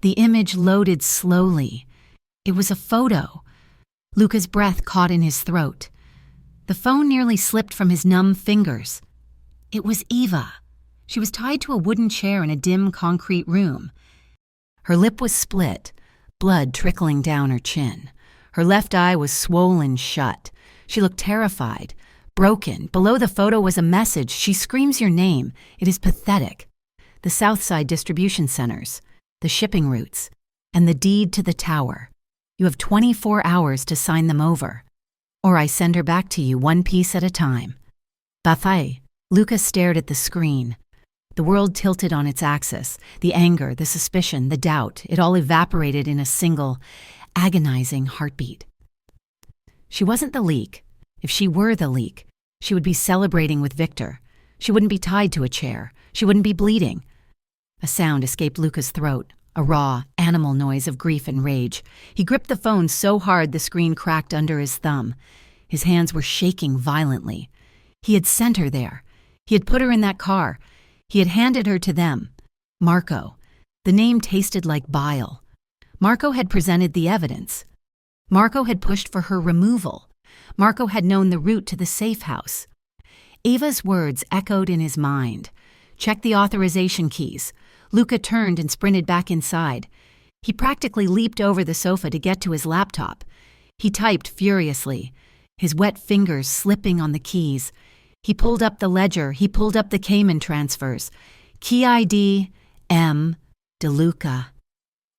The image loaded slowly. It was a photo. Luca's breath caught in his throat. The phone nearly slipped from his numb fingers. It was Eva. She was tied to a wooden chair in a dim concrete room. Her lip was split, blood trickling down her chin. Her left eye was swollen shut. She looked terrified, broken. Below the photo was a message. She screams your name. It is pathetic. The Southside distribution centers, the shipping routes, and the deed to the tower. You have 24 hours to sign them over, or I send her back to you one piece at a time. Bafai. Luca stared at the screen. The world tilted on its axis. The anger, the suspicion, the doubt, it all evaporated in a single, agonizing heartbeat. She wasn't the leak. If she were the leak, she would be celebrating with Victor. She wouldn't be tied to a chair. She wouldn't be bleeding. A sound escaped Luca's throat, a raw, animal noise of grief and rage. He gripped the phone so hard the screen cracked under his thumb. His hands were shaking violently. He had sent her there. He had put her in that car. He had handed her to them. Marco. The name tasted like bile. Marco had presented the evidence. Marco had pushed for her removal. Marco had known the route to the safe house. Ava's words echoed in his mind. Check the authorization keys. Luca turned and sprinted back inside. He practically leaped over the sofa to get to his laptop. He typed furiously, his wet fingers slipping on the keys. He pulled up the ledger. He pulled up the Cayman transfers. Key ID, M. DeLuca.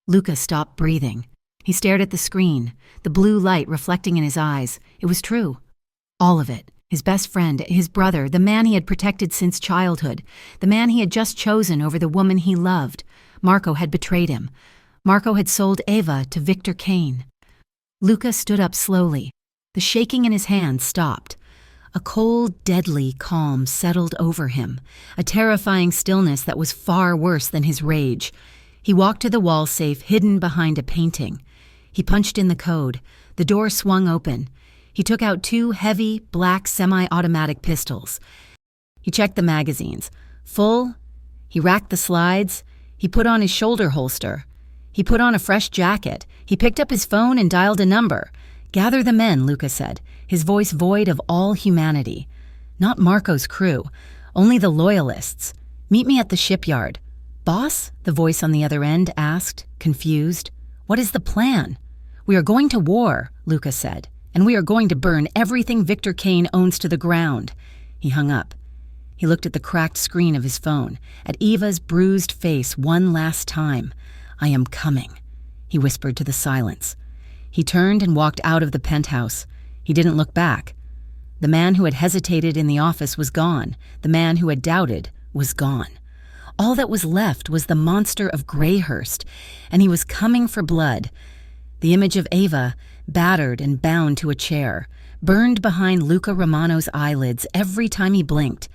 Luca stopped breathing. He stared at the screen, the blue light reflecting in his eyes. It was true. All of it. His best friend, his brother, the man he had protected since childhood, the man he had just chosen over the woman he loved. Marco had betrayed him. Marco had sold Ava to Victor Kane. Luca stood up slowly. The shaking in his hands stopped. A cold, deadly calm settled over him, a terrifying stillness that was far worse than his rage. He walked to the wall safe hidden behind a painting. He punched in the code. The door swung open. He took out 2 heavy, black semi-automatic pistols. He checked the magazines. Full. He racked the slides. He put on his shoulder holster. He put on a fresh jacket. He picked up his phone and dialed a number. Gather the men, Luca said, his voice void of all humanity. Not Marco's crew, only the loyalists. Meet me at the shipyard. Boss? The voice on the other end asked, confused. What is the plan? We are going to war, Luca said, and we are going to burn everything Victor Kane owns to the ground. He hung up. He looked at the cracked screen of his phone, at Eva's bruised face one last time. I am coming, he whispered to the silence. He turned and walked out of the penthouse. He didn't look back. The man who had hesitated in the office was gone. The man who had doubted was gone. All that was left was the monster of Greyhurst, and he was coming for blood. The image of Ava, battered and bound to a chair, burned behind Luca Romano's eyelids every time he blinked.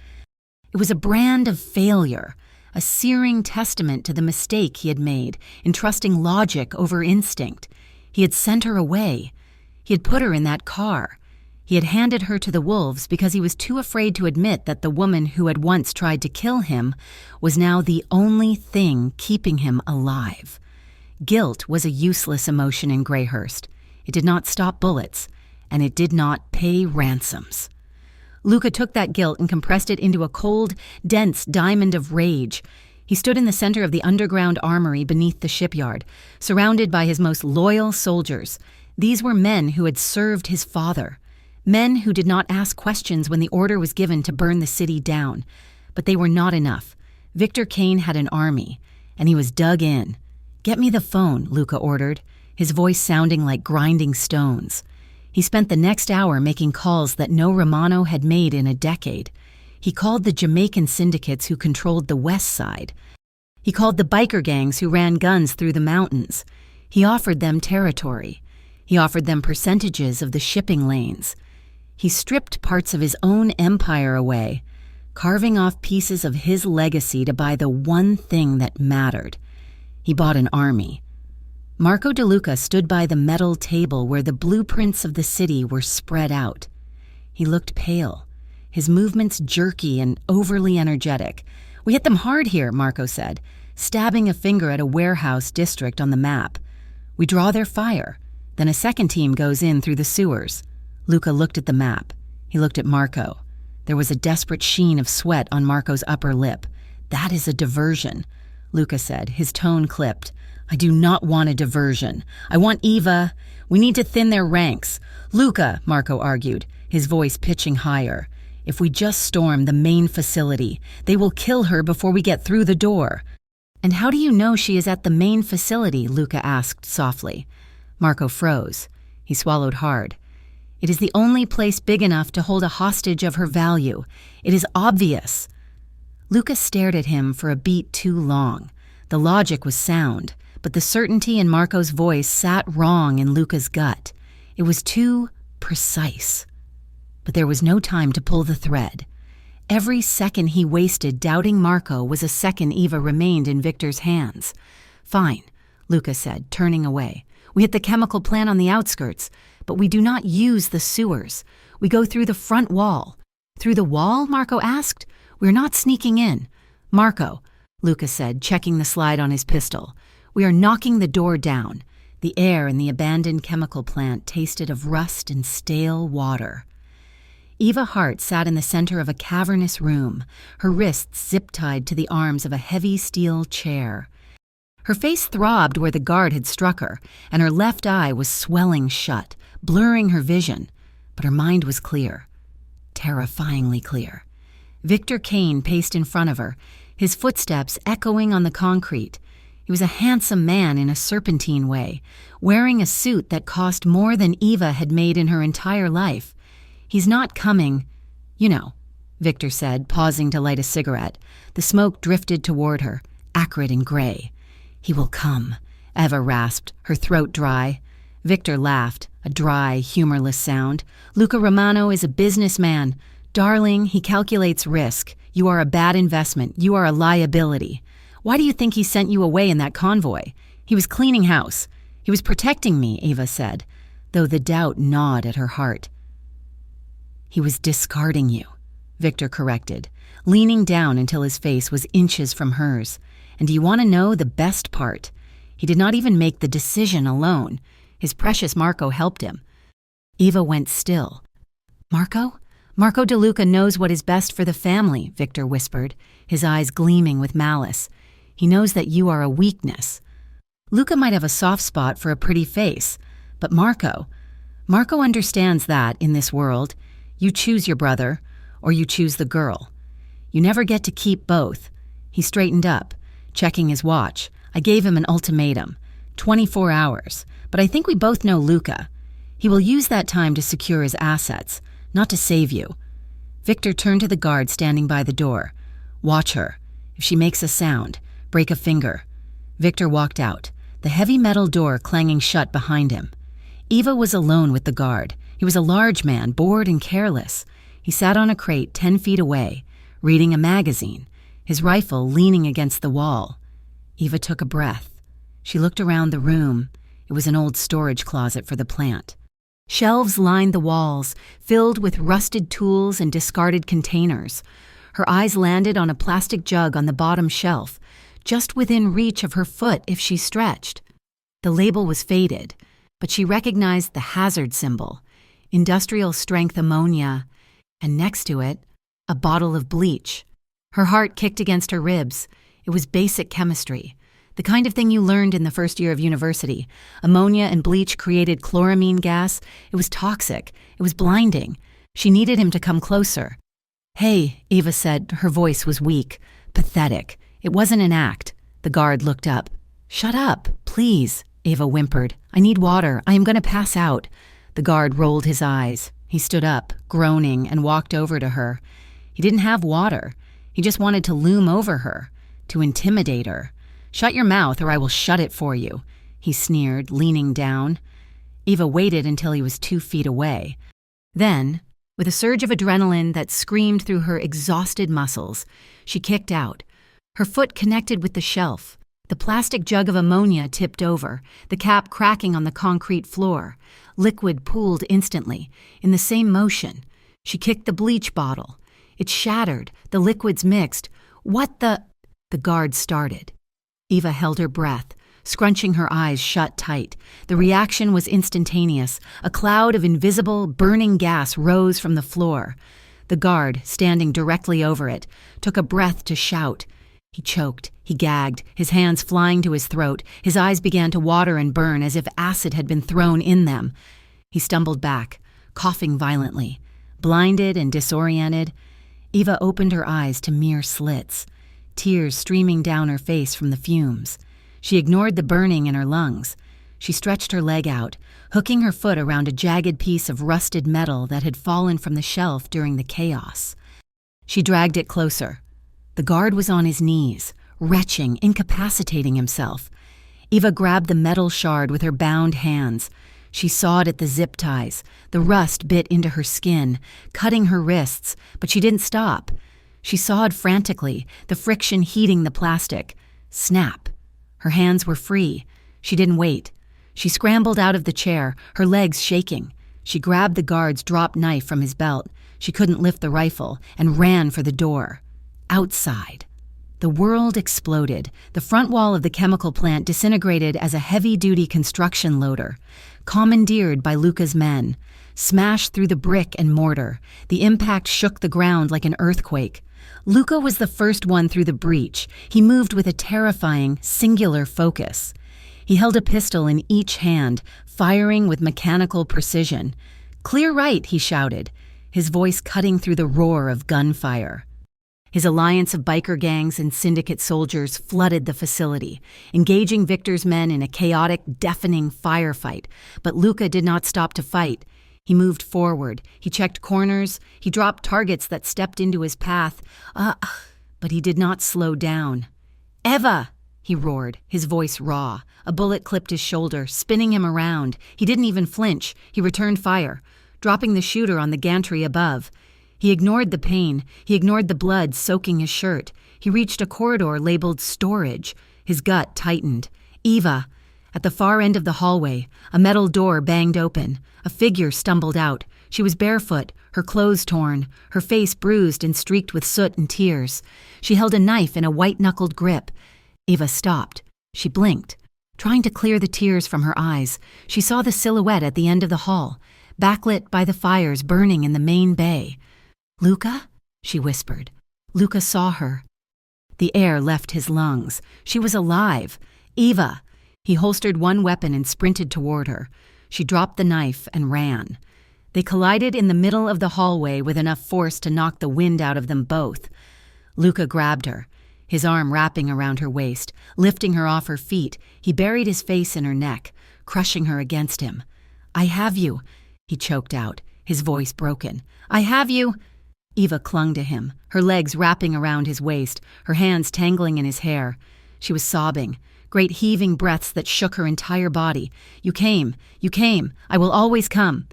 It was a brand of failure, a searing testament to the mistake he had made in trusting logic over instinct. He had sent her away. He had put her in that car. He had handed her to the wolves because he was too afraid to admit that the woman who had once tried to kill him was now the only thing keeping him alive. Guilt was a useless emotion in Greyhurst. It did not stop bullets, and it did not pay ransoms. Luca took that guilt and compressed it into a cold, dense diamond of rage. He stood in the center of the underground armory beneath the shipyard, surrounded by his most loyal soldiers. These were men who had served his father, men who did not ask questions when the order was given to burn the city down. But they were not enough. Victor Kane had an army, and he was dug in. "Get me the phone," Luca ordered, his voice sounding like grinding stones. He spent the next hour making calls that no Romano had made in a decade. He called the Jamaican syndicates who controlled the west side. He called the biker gangs who ran guns through the mountains. He offered them territory. He offered them percentages of the shipping lanes. He stripped parts of his own empire away, carving off pieces of his legacy to buy the one thing that mattered. He bought an army. Marco De Luca stood by the metal table where the blueprints of the city were spread out. He looked pale, his movements jerky and overly energetic. "We hit them hard here," Marco said, stabbing a finger at a warehouse district on the map. "We draw their fire. Then a second team goes in through the sewers." Luca looked at the map. He looked at Marco. There was a desperate sheen of sweat on Marco's upper lip. "That is a diversion," Luca said, his tone clipped. "I do not want a diversion. I want Eva. We need to thin their ranks." "Luca," Marco argued, his voice pitching higher, "if we just storm the main facility, they will kill her before we get through the door." "And how do you know she is at the main facility?" Luca asked softly. Marco froze. He swallowed hard. "It is the only place big enough to hold a hostage of her value. It is obvious." Luca stared at him for a beat too long. The logic was sound, but the certainty in Marco's voice sat wrong in Luca's gut. It was too precise. But there was no time to pull the thread. Every second he wasted doubting Marco was a second Eva remained in Victor's hands. "Fine," Luca said, turning away. "We hit the chemical plant on the outskirts, but we do not use the sewers. We go through the front wall." "Through the wall?" Marco asked. "We're not sneaking in." "Marco," Luca said, checking the slide on his pistol, "we are knocking the door down." The air in the abandoned chemical plant tasted of rust and stale water. Eva Hart sat in the center of a cavernous room, her wrists zip-tied to the arms of a heavy steel chair. Her face throbbed where the guard had struck her, and her left eye was swelling shut, blurring her vision. But her mind was clear. Terrifyingly clear. Victor Kane paced in front of her, his footsteps echoing on the concrete. He was a handsome man in a serpentine way, wearing a suit that cost more than Eva had made in her entire life. "He's not coming, you know," Victor said, pausing to light a cigarette. The smoke drifted toward her, acrid and gray. "He will come," Eva rasped, her throat dry. Victor laughed, a dry, humorless sound. "Luca Romano is a businessman. Darling, he calculates risk. You are a bad investment. You are a liability. Why do you think he sent you away in that convoy? He was cleaning house. He was protecting me," Eva said, though the doubt gnawed at her heart. "He was discarding you," Victor corrected, leaning down until his face was inches from hers. "And do you want to know the best part? He did not even make the decision alone. His precious Marco helped him." Eva went still. "Marco? Marco De Luca knows what is best for the family," Victor whispered, his eyes gleaming with malice. "He knows that you are a weakness. Luca might have a soft spot for a pretty face, but Marco understands that, in this world, you choose your brother, or you choose the girl. You never get to keep both." He straightened up, checking his watch. "I gave him an ultimatum, 24 hours, but I think we both know Luca. He will use that time to secure his assets, not to save you." Victor turned to the guard standing by the door. "Watch her. If she makes a sound, break a finger." Victor walked out, the heavy metal door clanging shut behind him. Eva was alone with the guard. He was a large man, bored and careless. He sat on a crate 10 feet away, reading a magazine, his rifle leaning against the wall. Eva took a breath. She looked around the room. It was an old storage closet for the plant. Shelves lined the walls, filled with rusted tools and discarded containers. Her eyes landed on a plastic jug on the bottom shelf, just within reach of her foot if she stretched. The label was faded, but she recognized the hazard symbol, industrial strength ammonia, and next to it, a bottle of bleach. Her heart kicked against her ribs. It was basic chemistry. The kind of thing you learned in the first year of university. Ammonia and bleach created chloramine gas. It was toxic. It was blinding. She needed him to come closer. "Hey," Eva said. Her voice was weak, pathetic. It wasn't an act. The guard looked up. "Shut up, please," Eva whimpered. "I need water. I am going to pass out." The guard rolled his eyes. He stood up, groaning, and walked over to her. He didn't have water. He just wanted to loom over her, to intimidate her. "Shut your mouth or I will shut it for you," he sneered, leaning down. Eva waited until he was 2 feet away. Then, with a surge of adrenaline that screamed through her exhausted muscles, she kicked out. Her foot connected with the shelf. The plastic jug of ammonia tipped over, the cap cracking on the concrete floor. Liquid pooled instantly, in the same motion. She kicked the bleach bottle. It shattered, the liquids mixed. "What the—" The guard started. Eva held her breath, scrunching her eyes shut tight. The reaction was instantaneous. A cloud of invisible, burning gas rose from the floor. The guard, standing directly over it, took a breath to shout. He choked, he gagged, his hands flying to his throat. His eyes began to water and burn as if acid had been thrown in them. He stumbled back, coughing violently. Blinded and disoriented, Eva opened her eyes to mere slits, tears streaming down her face from the fumes. She ignored the burning in her lungs. She stretched her leg out, hooking her foot around a jagged piece of rusted metal that had fallen from the shelf during the chaos. She dragged it closer. The guard was on his knees, retching, incapacitating himself. Eva grabbed the metal shard with her bound hands. She sawed at the zip ties. The rust bit into her skin, cutting her wrists, but she didn't stop. She sawed frantically, the friction heating the plastic. Snap. Her hands were free. She didn't wait. She scrambled out of the chair, her legs shaking. She grabbed the guard's drop knife from his belt. She couldn't lift the rifle, and ran for the door. Outside. The world exploded. The front wall of the chemical plant disintegrated as a heavy-duty construction loader, commandeered by Luca's men, smashed through the brick and mortar. The impact shook the ground like an earthquake. Luca was the first one through the breach. He moved with a terrifying, singular focus. He held a pistol in each hand, firing with mechanical precision. "Clear right," he shouted, his voice cutting through the roar of gunfire. His alliance of biker gangs and syndicate soldiers flooded the facility, engaging Victor's men in a chaotic, deafening firefight. But Luca did not stop to fight. He moved forward. He checked corners. He dropped targets that stepped into his path. But he did not slow down. "Eva!" he roared, his voice raw. A bullet clipped his shoulder, spinning him around. He didn't even flinch. He returned fire, dropping the shooter on the gantry above. He ignored the pain. He ignored the blood soaking his shirt. He reached a corridor labeled storage. His gut tightened. "Eva!" At the far end of the hallway, a metal door banged open. A figure stumbled out. She was barefoot, her clothes torn, her face bruised and streaked with soot and tears. She held a knife in a white-knuckled grip. Eva stopped. She blinked, trying to clear the tears from her eyes. She saw the silhouette at the end of the hall, backlit by the fires burning in the main bay. "Luca?" she whispered. Luca saw her. The air left his lungs. She was alive. "Eva!" He holstered one weapon and sprinted toward her. She dropped the knife and ran. They collided in the middle of the hallway with enough force to knock the wind out of them both. Luca grabbed her, his arm wrapping around her waist, lifting her off her feet. He buried his face in her neck, crushing her against him. "I have you," he choked out, his voice broken. "I have you." Eva clung to him, her legs wrapping around his waist, her hands tangling in his hair. She was sobbing, great heaving breaths that shook her entire body. You came. I will always come."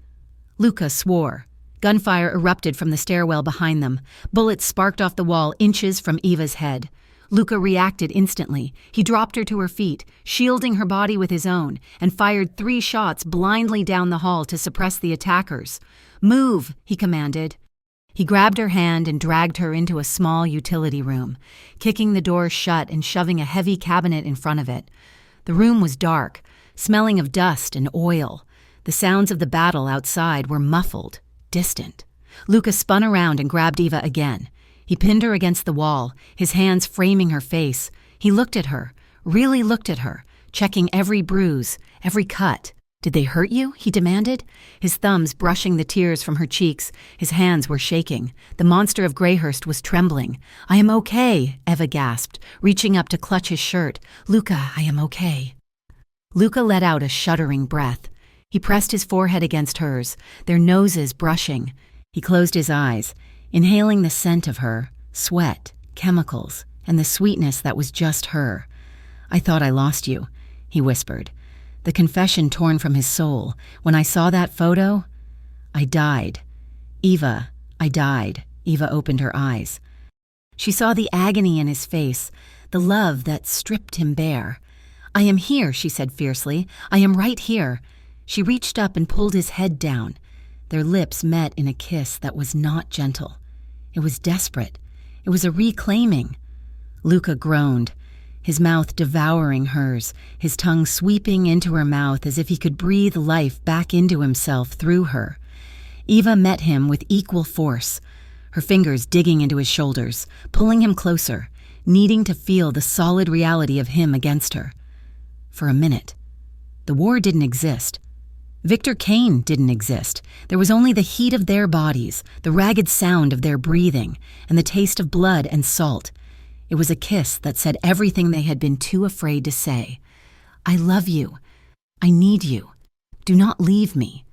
Luca swore. Gunfire erupted from the stairwell behind them. Bullets sparked off the wall inches from Eva's head. Luca reacted instantly. He dropped her to her feet, shielding her body with his own, and fired 3 shots blindly down the hall to suppress the attackers. "Move," he commanded. He grabbed her hand and dragged her into a small utility room, kicking the door shut and shoving a heavy cabinet in front of it. The room was dark, smelling of dust and oil. The sounds of the battle outside were muffled, distant. Luca spun around and grabbed Eva again. He pinned her against the wall, his hands framing her face. He looked at her, really looked at her, checking every bruise, every cut. "Did they hurt you?" he demanded, his thumbs brushing the tears from her cheeks. His hands were shaking. The monster of Greyhurst was trembling. "I am okay," Eva gasped, reaching up to clutch his shirt. "Luca, I am okay." Luca let out a shuddering breath. He pressed his forehead against hers, their noses brushing. He closed his eyes, inhaling the scent of her, sweat, chemicals, and the sweetness that was just her. "I thought I lost you," he whispered, the confession torn from his soul. "When I saw that photo, I died. Eva, I died." Eva opened her eyes. She saw the agony in his face, the love that stripped him bare. "I am here," she said fiercely. "I am right here." She reached up and pulled his head down. Their lips met in a kiss that was not gentle. It was desperate. It was a reclaiming. Luca groaned, his mouth devouring hers, his tongue sweeping into her mouth as if he could breathe life back into himself through her. Eva met him with equal force, her fingers digging into his shoulders, pulling him closer, needing to feel the solid reality of him against her. For a minute, the war didn't exist. Victor Kane didn't exist. There was only the heat of their bodies, the ragged sound of their breathing, and the taste of blood and salt. It was a kiss that said everything they had been too afraid to say. "I love you. I need you. Do not leave me."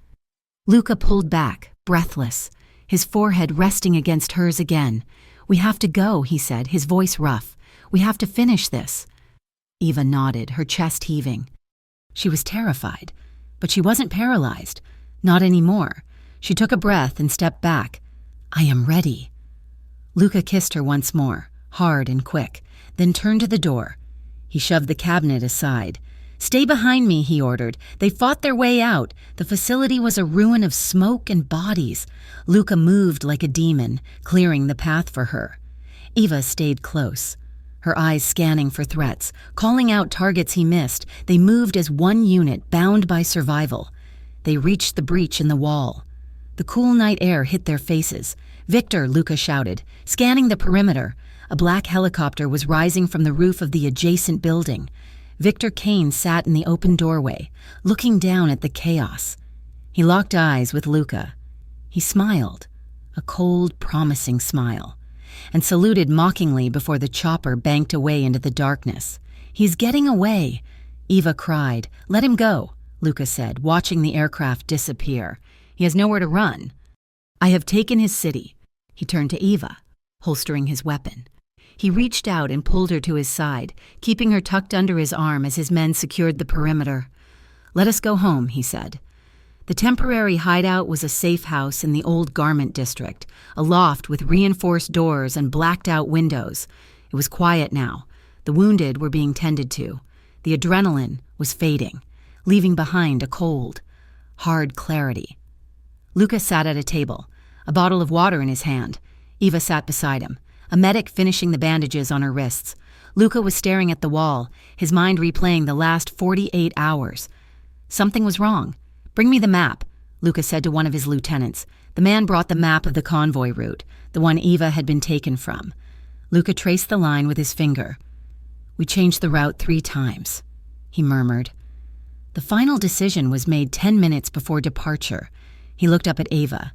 Luca pulled back, breathless, his forehead resting against hers again. "We have to go," he said, his voice rough. "We have to finish this." Eva nodded, her chest heaving. She was terrified, but she wasn't paralyzed. Not anymore. She took a breath and stepped back. "I am ready." Luca kissed her once more, hard and quick, then turned to the door. He shoved the cabinet aside. "Stay behind me," he ordered. They fought their way out. The facility was a ruin of smoke and bodies. Luca moved like a demon, clearing the path for her. Eva stayed close, her eyes scanning for threats, calling out targets he missed. They moved as one unit, bound by survival. They reached the breach in the wall. The cool night air hit their faces. "Victor," Luca shouted, scanning the perimeter. A black helicopter was rising from the roof of the adjacent building. Victor Kane sat in the open doorway, looking down at the chaos. He locked eyes with Luca. He smiled, a cold, promising smile, and saluted mockingly before the chopper banked away into the darkness. "He's getting away," Eva cried. "Let him go," Luca said, watching the aircraft disappear. "He has nowhere to run." "I have taken his city." He turned to Eva, holstering his weapon. He reached out and pulled her to his side, keeping her tucked under his arm as his men secured the perimeter. "Let us go home," he said. The temporary hideout was a safe house in the old garment district, a loft with reinforced doors and blacked-out windows. It was quiet now. The wounded were being tended to. The adrenaline was fading, leaving behind a cold, hard clarity. Luca sat at a table, a bottle of water in his hand. Eva sat beside him, a medic finishing the bandages on her wrists. Luca was staring at the wall, his mind replaying the last 48 hours. Something was wrong. "Bring me the map," Luca said to one of his lieutenants. The man brought the map of the convoy route, the one Eva had been taken from. Luca traced the line with his finger. "We changed the route 3 times, he murmured. The final decision was made 10 minutes before departure. He looked up at Eva.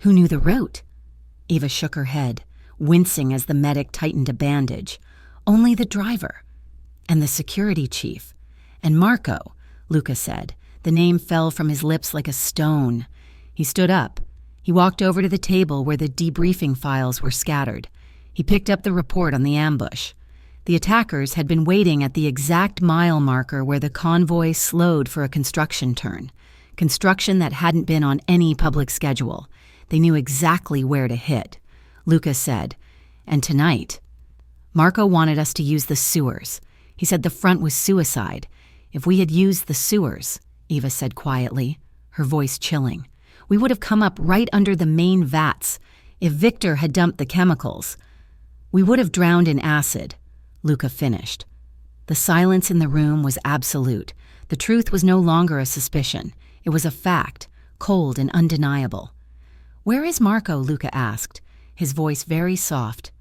"Who knew the route?" Eva shook her head, wincing as the medic tightened a bandage. "Only the driver. And the security chief. And Marco," Luca said. The name fell from his lips like a stone. He stood up. He walked over to the table where the debriefing files were scattered. He picked up the report on the ambush. The attackers had been waiting at the exact mile marker where the convoy slowed for a construction turn. Construction that hadn't been on any public schedule. They knew exactly where to hit. Luca said, "And tonight, Marco wanted us to use the sewers. He said the front was suicide. If we had used the sewers," Eva said quietly, her voice chilling, "we would have come up right under the main vats. If Victor had dumped the chemicals, we would have drowned in acid," Luca finished. The silence in the room was absolute. The truth was no longer a suspicion. It was a fact, cold and undeniable. "Where is Marco?" Luca asked, his voice very soft.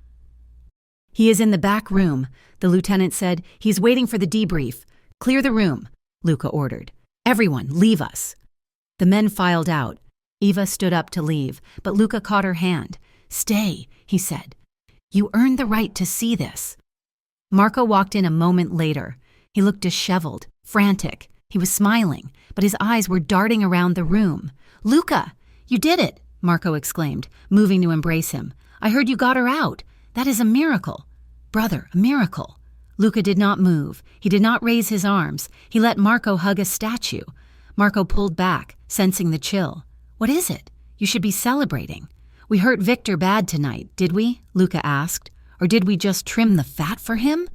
"He is in the back room," the lieutenant said. "He is waiting for the debrief. Clear the room," Luca ordered. "Everyone, leave us." The men filed out. Eva stood up to leave, but Luca caught her hand. "Stay," he said. "You earned the right to see this." Marco walked in a moment later. He looked disheveled, frantic. He was smiling, but his eyes were darting around the room. "Luca, you did it!" Marco exclaimed, moving to embrace him. "I heard you got her out. That is a miracle. Brother, a miracle." Luca did not move. He did not raise his arms. He let Marco hug a statue. Marco pulled back, sensing the chill. "What is it? You should be celebrating." "We hurt Victor bad tonight, did we?" Luca asked. "Or did we just trim the fat for him?"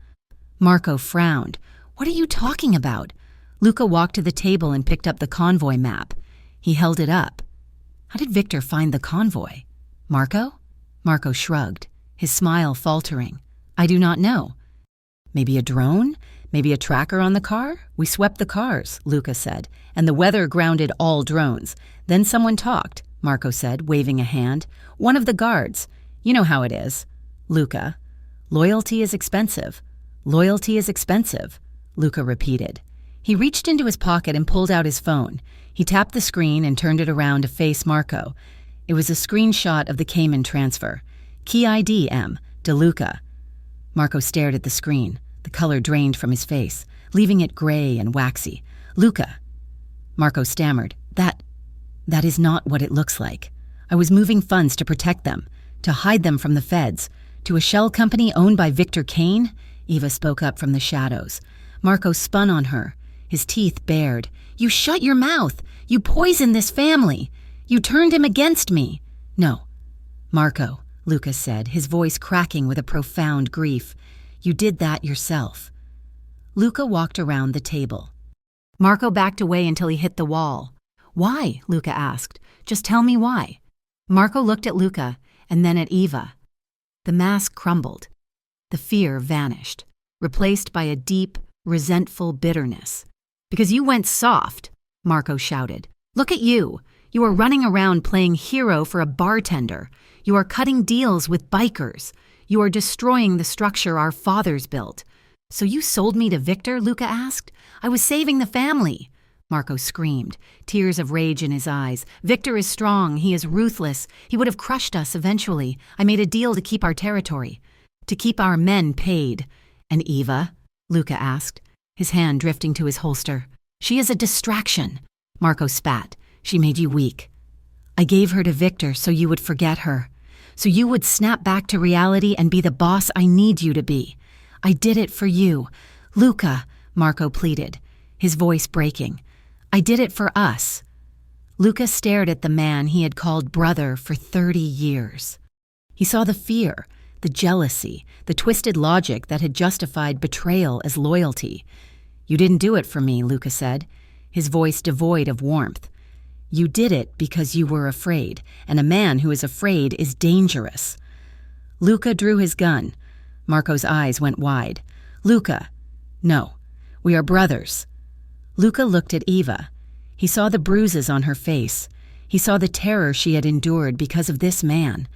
Marco frowned. "What are you talking about?" Luca walked to the table and picked up the convoy map. He held it up. "How did Victor find the convoy?" "Marco?" Marco shrugged, his smile faltering. "I do not know." "Maybe a drone? Maybe a tracker on the car? We swept the cars," Luca said, "and the weather grounded all drones. Then someone talked," Marco said, waving a hand. "One of the guards. You know how it is." "Luca, loyalty is expensive. Loyalty is expensive," Luca repeated. He reached into his pocket and pulled out his phone. He tapped the screen and turned it around to face Marco. It was a screenshot of the Cayman transfer. "Key ID, M. DeLuca." Marco stared at the screen. The color drained from his face, leaving it gray and waxy. "Luca." Marco stammered. That is not what it looks like. I was moving funds to protect them, to hide them from the feds, to a shell company owned by Victor Kane?" Eva spoke up from the shadows. Marco spun on her, his teeth bared. "You shut your mouth! You poisoned this family! You turned him against me!" "No, Marco," Luca said, his voice cracking with a profound grief. "You did that yourself." Luca walked around the table. Marco backed away until he hit the wall. "Why?" Luca asked. "Just tell me why." Marco looked at Luca and then at Eva. The mask crumbled. The fear vanished, replaced by a deep, resentful bitterness. "Because you went soft," Marco shouted. "Look at you. You are running around playing hero for a bartender. You are cutting deals with bikers. You are destroying the structure our fathers built." "So you sold me to Victor?" Luca asked. "I was saving the family." Marco screamed, tears of rage in his eyes. "Victor is strong. He is ruthless. He would have crushed us eventually. I made a deal to keep our territory, to keep our men paid." "And Eva?" Luca asked, his hand drifting to his holster. "She is a distraction." Marco spat. "She made you weak. I gave her to Victor so you would forget her, so you would snap back to reality and be the boss I need you to be. I did it for you." "Luca," Marco pleaded, his voice breaking. "I did it for us." Luca stared at the man he had called brother for 30 years. He saw the fear, the jealousy, the twisted logic that had justified betrayal as loyalty. "You didn't do it for me," Luca said, his voice devoid of warmth. "You did it because you were afraid, and a man who is afraid is dangerous." Luca drew his gun. Marco's eyes went wide. "Luca, no, we are brothers." Luca looked at Eva. He saw the bruises on her face. He saw the terror she had endured because of this man.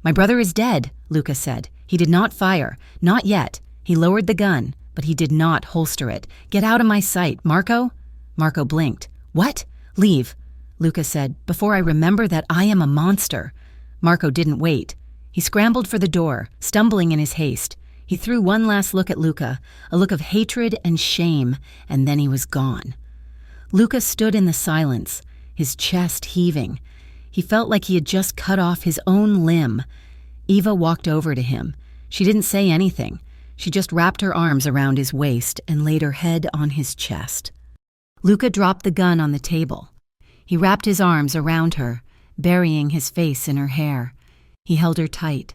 "My brother is dead," Luca said. "He did not fire. Not yet." He lowered the gun, but he did not holster it. "Get out of my sight, Marco." Marco blinked. "What?" "Leave," Luca said, "before I remember that I am a monster." Marco didn't wait. He scrambled for the door, stumbling in his haste. He threw one last look at Luca, a look of hatred and shame, and then he was gone. Luca stood in the silence, his chest heaving. He felt like he had just cut off his own limb. Eva walked over to him. She didn't say anything. She just wrapped her arms around his waist and laid her head on his chest. Luca dropped the gun on the table. He wrapped his arms around her, burying his face in her hair. He held her tight,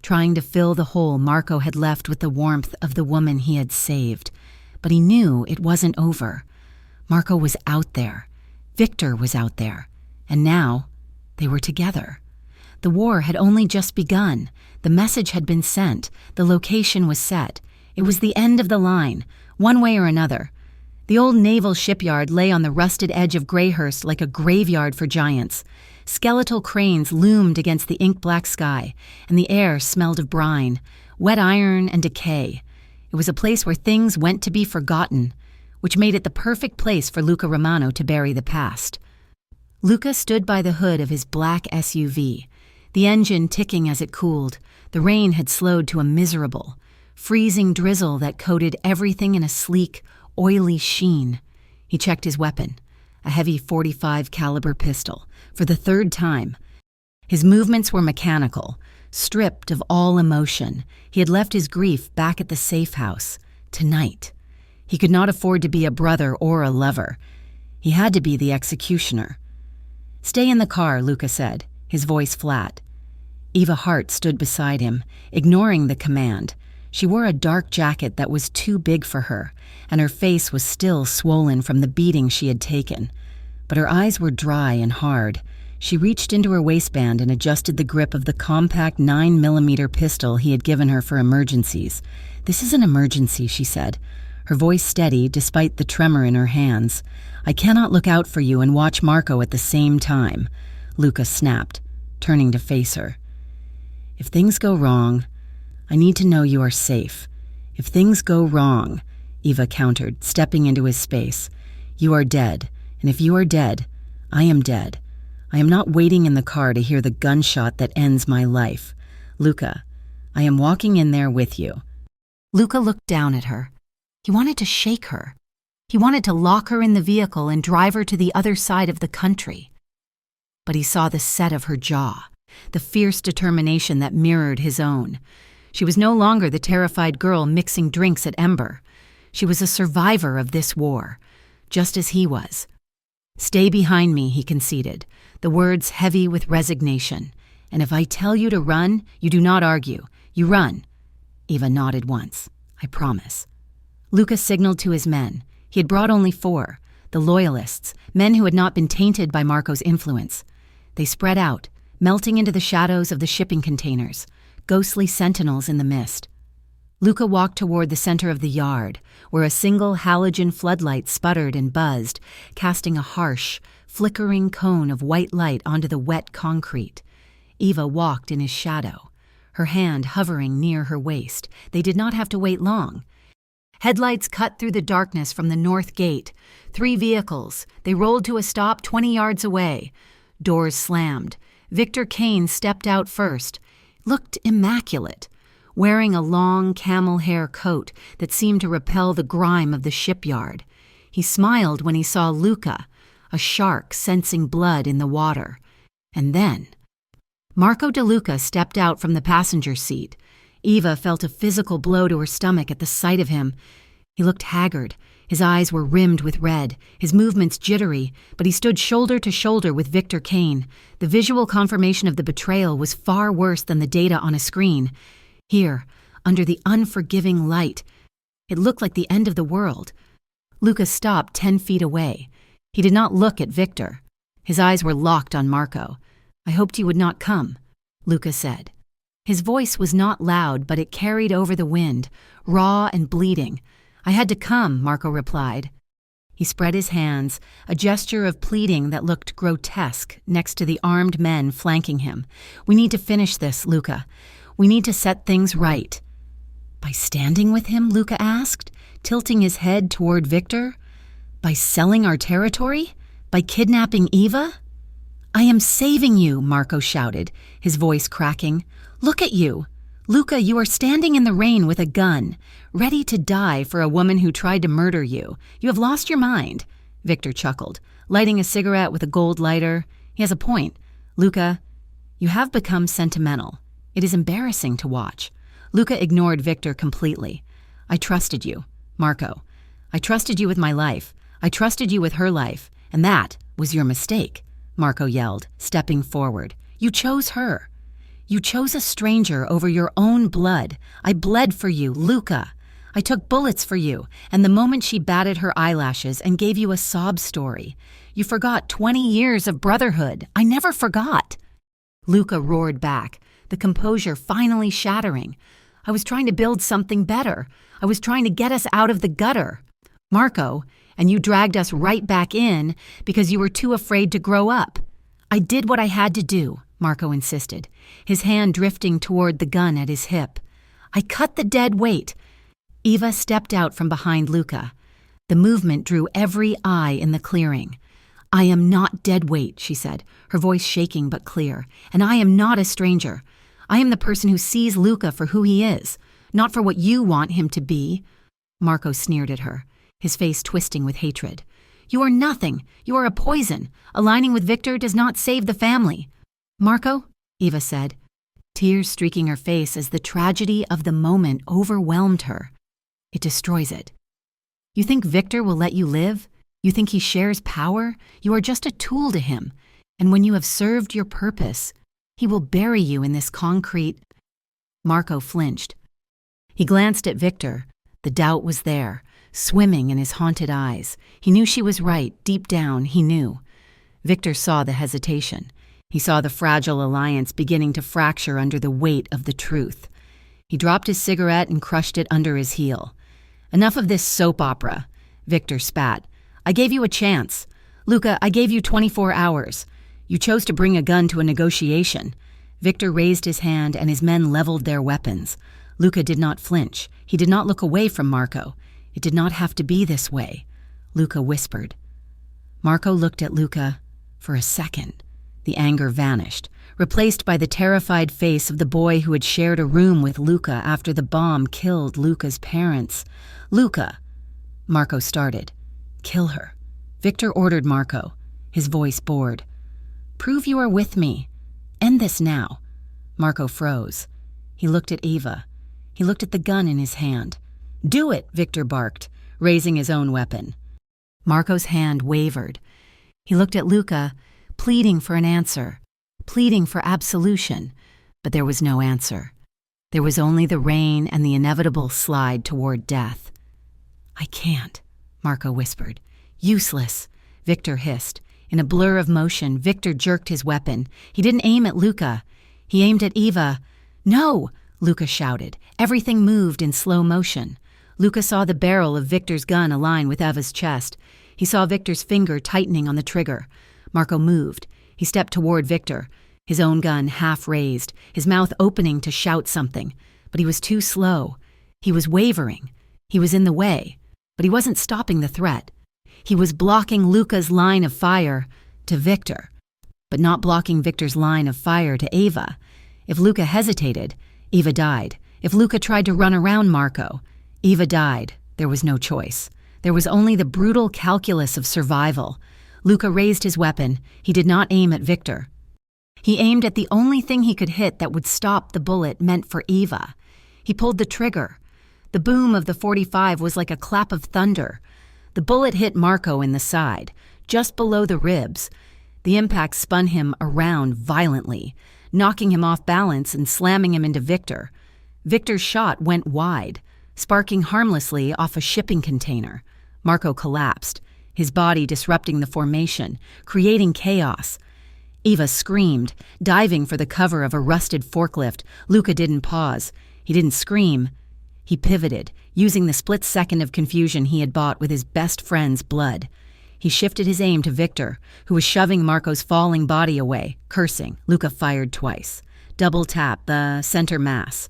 trying to fill the hole Marco had left with the warmth of the woman he had saved. But he knew it wasn't over. Marco was out there. Victor was out there. And now, they were together. The war had only just begun. The message had been sent. The location was set. It was the end of the line, one way or another. The old naval shipyard lay on the rusted edge of Greyhurst like a graveyard for giants. Skeletal cranes loomed against the ink-black sky, and the air smelled of brine. wet iron and decay. It was a place where things went to be forgotten, which made it the perfect place for Luca Romano to bury the past. Luca stood by the hood of his black SUV, the engine ticking as it cooled. The rain had slowed to a miserable, freezing drizzle that coated everything in a sleek, oily sheen. He checked his weapon, a heavy .45 caliber pistol, for the third time. His movements were mechanical, stripped of all emotion. He had left his grief back at the safe house, tonight. He could not afford to be a brother or a lover. He had to be the executioner. "Stay in the car," Luca said, his voice flat. Eva Hart stood beside him, ignoring the command. She wore a dark jacket that was too big for her, and her face was still swollen from the beating she had taken. But her eyes were dry and hard. She reached into her waistband and adjusted the grip of the compact 9mm pistol he had given her for emergencies. "This is an emergency," she said, her voice steady despite the tremor in her hands. "I cannot look out for you and watch Marco at the same time," Luca snapped, turning to face her. "If things go wrong, I need to know you are safe. If things go wrong," Eva countered, stepping into his space, "you are dead, and if you are dead, I am dead. I am not waiting in the car to hear the gunshot that ends my life. Luca, I am walking in there with you." Luca looked down at her. He wanted to shake her. He wanted to lock her in the vehicle and drive her to the other side of the country. But he saw the set of her jaw, the fierce determination that mirrored his own. She was no longer the terrified girl mixing drinks at Ember. She was a survivor of this war, just as he was. "Stay behind me," he conceded, the words heavy with resignation. "And if I tell you to run, you do not argue. You run." Eva nodded once. "I promise." Luca signaled to his men. He had brought only 4, the loyalists, men who had not been tainted by Marco's influence. They spread out, melting into the shadows of the shipping containers, ghostly sentinels in the mist. Luca walked toward the center of the yard, where a single halogen floodlight sputtered and buzzed, casting a harsh, flickering cone of white light onto the wet concrete. Eva walked in his shadow, her hand hovering near her waist. They did not have to wait long. Headlights cut through the darkness from the north gate. 3 vehicles. They rolled to a stop 20 yards away. Doors slammed. Victor Kane stepped out first. Looked immaculate, wearing a long camel hair coat that seemed to repel the grime of the shipyard. He smiled when he saw Luca, a shark sensing blood in the water. And then Marco De Luca stepped out from the passenger seat. Eva felt a physical blow to her stomach at the sight of him. He looked haggard. His eyes were rimmed with red, his movements jittery, but he stood shoulder to shoulder with Victor Kane. The visual confirmation of the betrayal was far worse than the data on a screen. Here, under the unforgiving light, it looked like the end of the world. Luca stopped 10 feet away. He did not look at Victor. His eyes were locked on Marco. "I hoped you would not come," Luca said. His voice was not loud, but it carried over the wind, raw and bleeding. "I had to come," Marco replied. He spread his hands, a gesture of pleading that looked grotesque next to the armed men flanking him. "We need to finish this, Luca. We need to set things right." "By standing with him?" Luca asked, tilting his head toward Victor. "By selling our territory? By kidnapping Eva?" "I am saving you," Marco shouted, his voice cracking. "Look at you. Luca, you are standing in the rain with a gun, ready to die for a woman who tried to murder you. You have lost your mind." Victor chuckled, lighting a cigarette with a gold lighter. "He has a point. Luca, you have become sentimental. It is embarrassing to watch." Luca ignored Victor completely. "I trusted you, Marco. I trusted you with my life. I trusted you with her life. And that was your mistake," Marco yelled, stepping forward. "You chose her. You chose a stranger over your own blood. I bled for you, Luca. I took bullets for you, and the moment she batted her eyelashes and gave you a sob story, you forgot 20 years of brotherhood. I never forgot." Luca roared back, the composure finally shattering. "I was trying to build something better. I was trying to get us out of the gutter, Marco, and you dragged us right back in because you were too afraid to grow up." "I did what I had to do," Marco insisted, his hand drifting toward the gun at his hip. I cut the dead weight. Eva stepped out from behind Luca. The movement drew every eye in the clearing. I am not dead weight, she said, her voice shaking but clear, and I am not a stranger. I am the person who sees Luca for who he is, not for what you want him to be. Marco sneered at her, his face twisting with hatred. You are nothing. You are a poison. Aligning with Victor does not save the family. Marco, Eva said, tears streaking her face as the tragedy of the moment overwhelmed her. It destroys it. You think Victor will let you live? You think he shares power? You are just a tool to him. And when you have served your purpose, he will bury you in this concrete. Marco flinched. He glanced at Victor. The doubt was there, swimming in his haunted eyes. He knew she was right. Deep down, he knew. Victor saw the hesitation. He saw the fragile alliance beginning to fracture under the weight of the truth. He dropped his cigarette and crushed it under his heel. Enough of this soap opera, Victor spat. I gave you a chance. Luca, I gave you 24 hours. You chose to bring a gun to a negotiation. Victor raised his hand and his men leveled their weapons. Luca did not flinch. He did not look away from Marco. It did not have to be this way. Luca whispered. Marco looked at Luca for a second. The anger vanished, replaced by the terrified face of the boy who had shared a room with Luca after the bomb killed Luca's parents. Luca! Marco started. Kill her. Victor ordered Marco, his voice bored. Prove you are with me. End this now. Marco froze. He looked at Eva. He looked at the gun in his hand. Do it, Victor barked, raising his own weapon. Marco's hand wavered. He looked at Luca, pleading for an answer, pleading for absolution, but there was no answer. There was only the rain and the inevitable slide toward death. I can't, Marco whispered. Useless, Victor hissed. In a blur of motion, Victor jerked his weapon. He didn't aim at Luca. He aimed at Eva. No, Luca shouted. Everything moved in slow motion. Luca saw the barrel of Victor's gun align with Eva's chest. He saw Victor's finger tightening on the trigger. Marco moved. He stepped toward Victor, his own gun half raised, his mouth opening to shout something. But he was too slow. He was wavering. He was in the way. But he wasn't stopping the threat. He was blocking Luca's line of fire to Victor, but not blocking Victor's line of fire to Eva. If Luca hesitated, Eva died. If Luca tried to run around Marco, Eva died. There was no choice. There was only the brutal calculus of survival. Luca raised his weapon. He did not aim at Victor. He aimed at the only thing he could hit that would stop the bullet meant for Eva. He pulled the trigger. The boom of the .45 was like a clap of thunder. The bullet hit Marco in the side, just below the ribs. The impact spun him around violently, knocking him off balance and slamming him into Victor. Victor's shot went wide, sparking harmlessly off a shipping container. Marco collapsed, his body disrupting the formation, creating chaos. Eva screamed, diving for the cover of a rusted forklift. Luca didn't pause. He didn't scream. He pivoted, using the split second of confusion he had bought with his best friend's blood. He shifted his aim to Victor, who was shoving Marco's falling body away, cursing. Luca fired twice. Double tap, the center mass.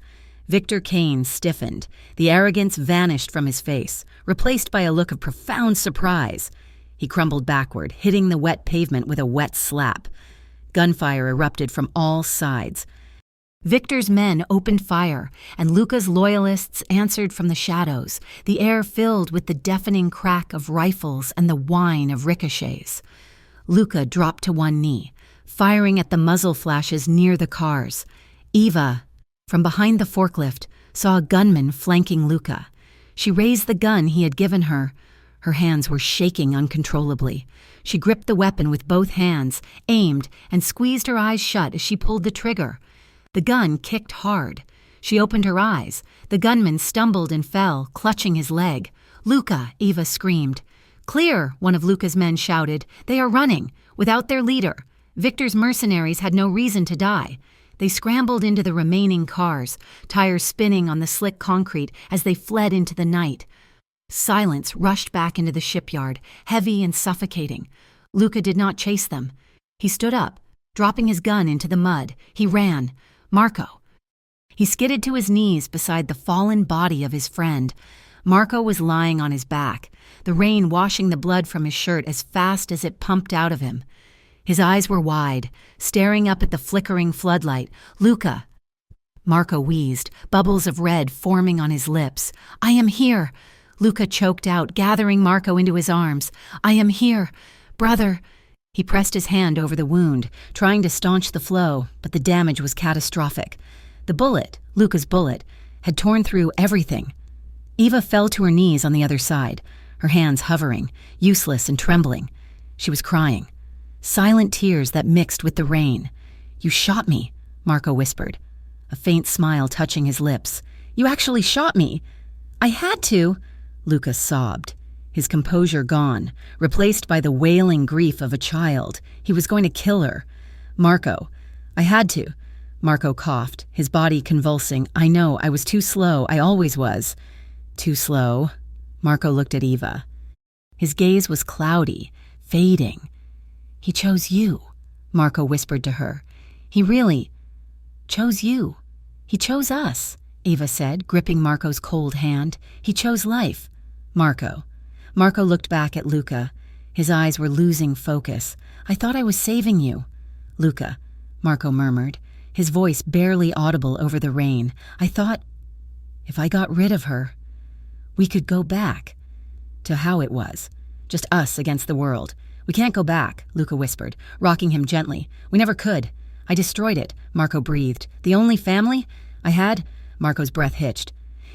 Victor Kane stiffened. The arrogance vanished from his face, replaced by a look of profound surprise. He crumbled backward, hitting the wet pavement with a wet slap. Gunfire erupted from all sides. Victor's men opened fire, and Luca's loyalists answered from the shadows, the air filled with the deafening crack of rifles and the whine of ricochets. Luca dropped to one knee, firing at the muzzle flashes near the cars. Eva, from behind the forklift, saw a gunman flanking Luca. She raised the gun he had given her. Her hands were shaking uncontrollably. She gripped the weapon with both hands, aimed, and squeezed her eyes shut as she pulled the trigger. The gun kicked hard. She opened her eyes. The gunman stumbled and fell, clutching his leg. "Luca!" Eva screamed. "Clear!" one of Luca's men shouted. "They are running, without their leader." Victor's mercenaries had no reason to die. They scrambled into the remaining cars, tires spinning on the slick concrete as they fled into the night. Silence rushed back into the shipyard, heavy and suffocating. Luca did not chase them. He stood up, dropping his gun into the mud. He ran. Marco. He skidded to his knees beside the fallen body of his friend. Marco was lying on his back, the rain washing the blood from his shirt as fast as it pumped out of him. His eyes were wide, staring up at the flickering floodlight. "Luca!" Marco wheezed, bubbles of red forming on his lips. "I am here!" Luca choked out, gathering Marco into his arms. "I am here! Brother!" He pressed his hand over the wound, trying to staunch the flow, but the damage was catastrophic. The bullet, Luca's bullet, had torn through everything. Eva fell to her knees on the other side, her hands hovering, useless and trembling. She was crying. Silent tears that mixed with the rain. "You shot me," Marco whispered, a faint smile touching his lips. "You actually shot me." "I had to," Luca sobbed, his composure gone, replaced by the wailing grief of a child. He was going to kill her. "Marco, I had to." Marco coughed, his body convulsing. "I know, I was too slow. I always was." "Too slow?" Marco looked at Eva. His gaze was cloudy, fading. "He chose you," Marco whispered to her. "He really chose you. He chose us," Eva said, gripping Marco's cold hand. "He chose life." "Marco." Marco looked back at Luca. His eyes were losing focus. "I thought I was saving you." "Luca," Marco murmured, his voice barely audible over the rain. "I thought if I got rid of her, we could go back to how it was, just us against the world." "We can't go back," Luca whispered, rocking him gently. "We never could. I destroyed it," Marco breathed. "The only family I had—" Marco's breath hitched.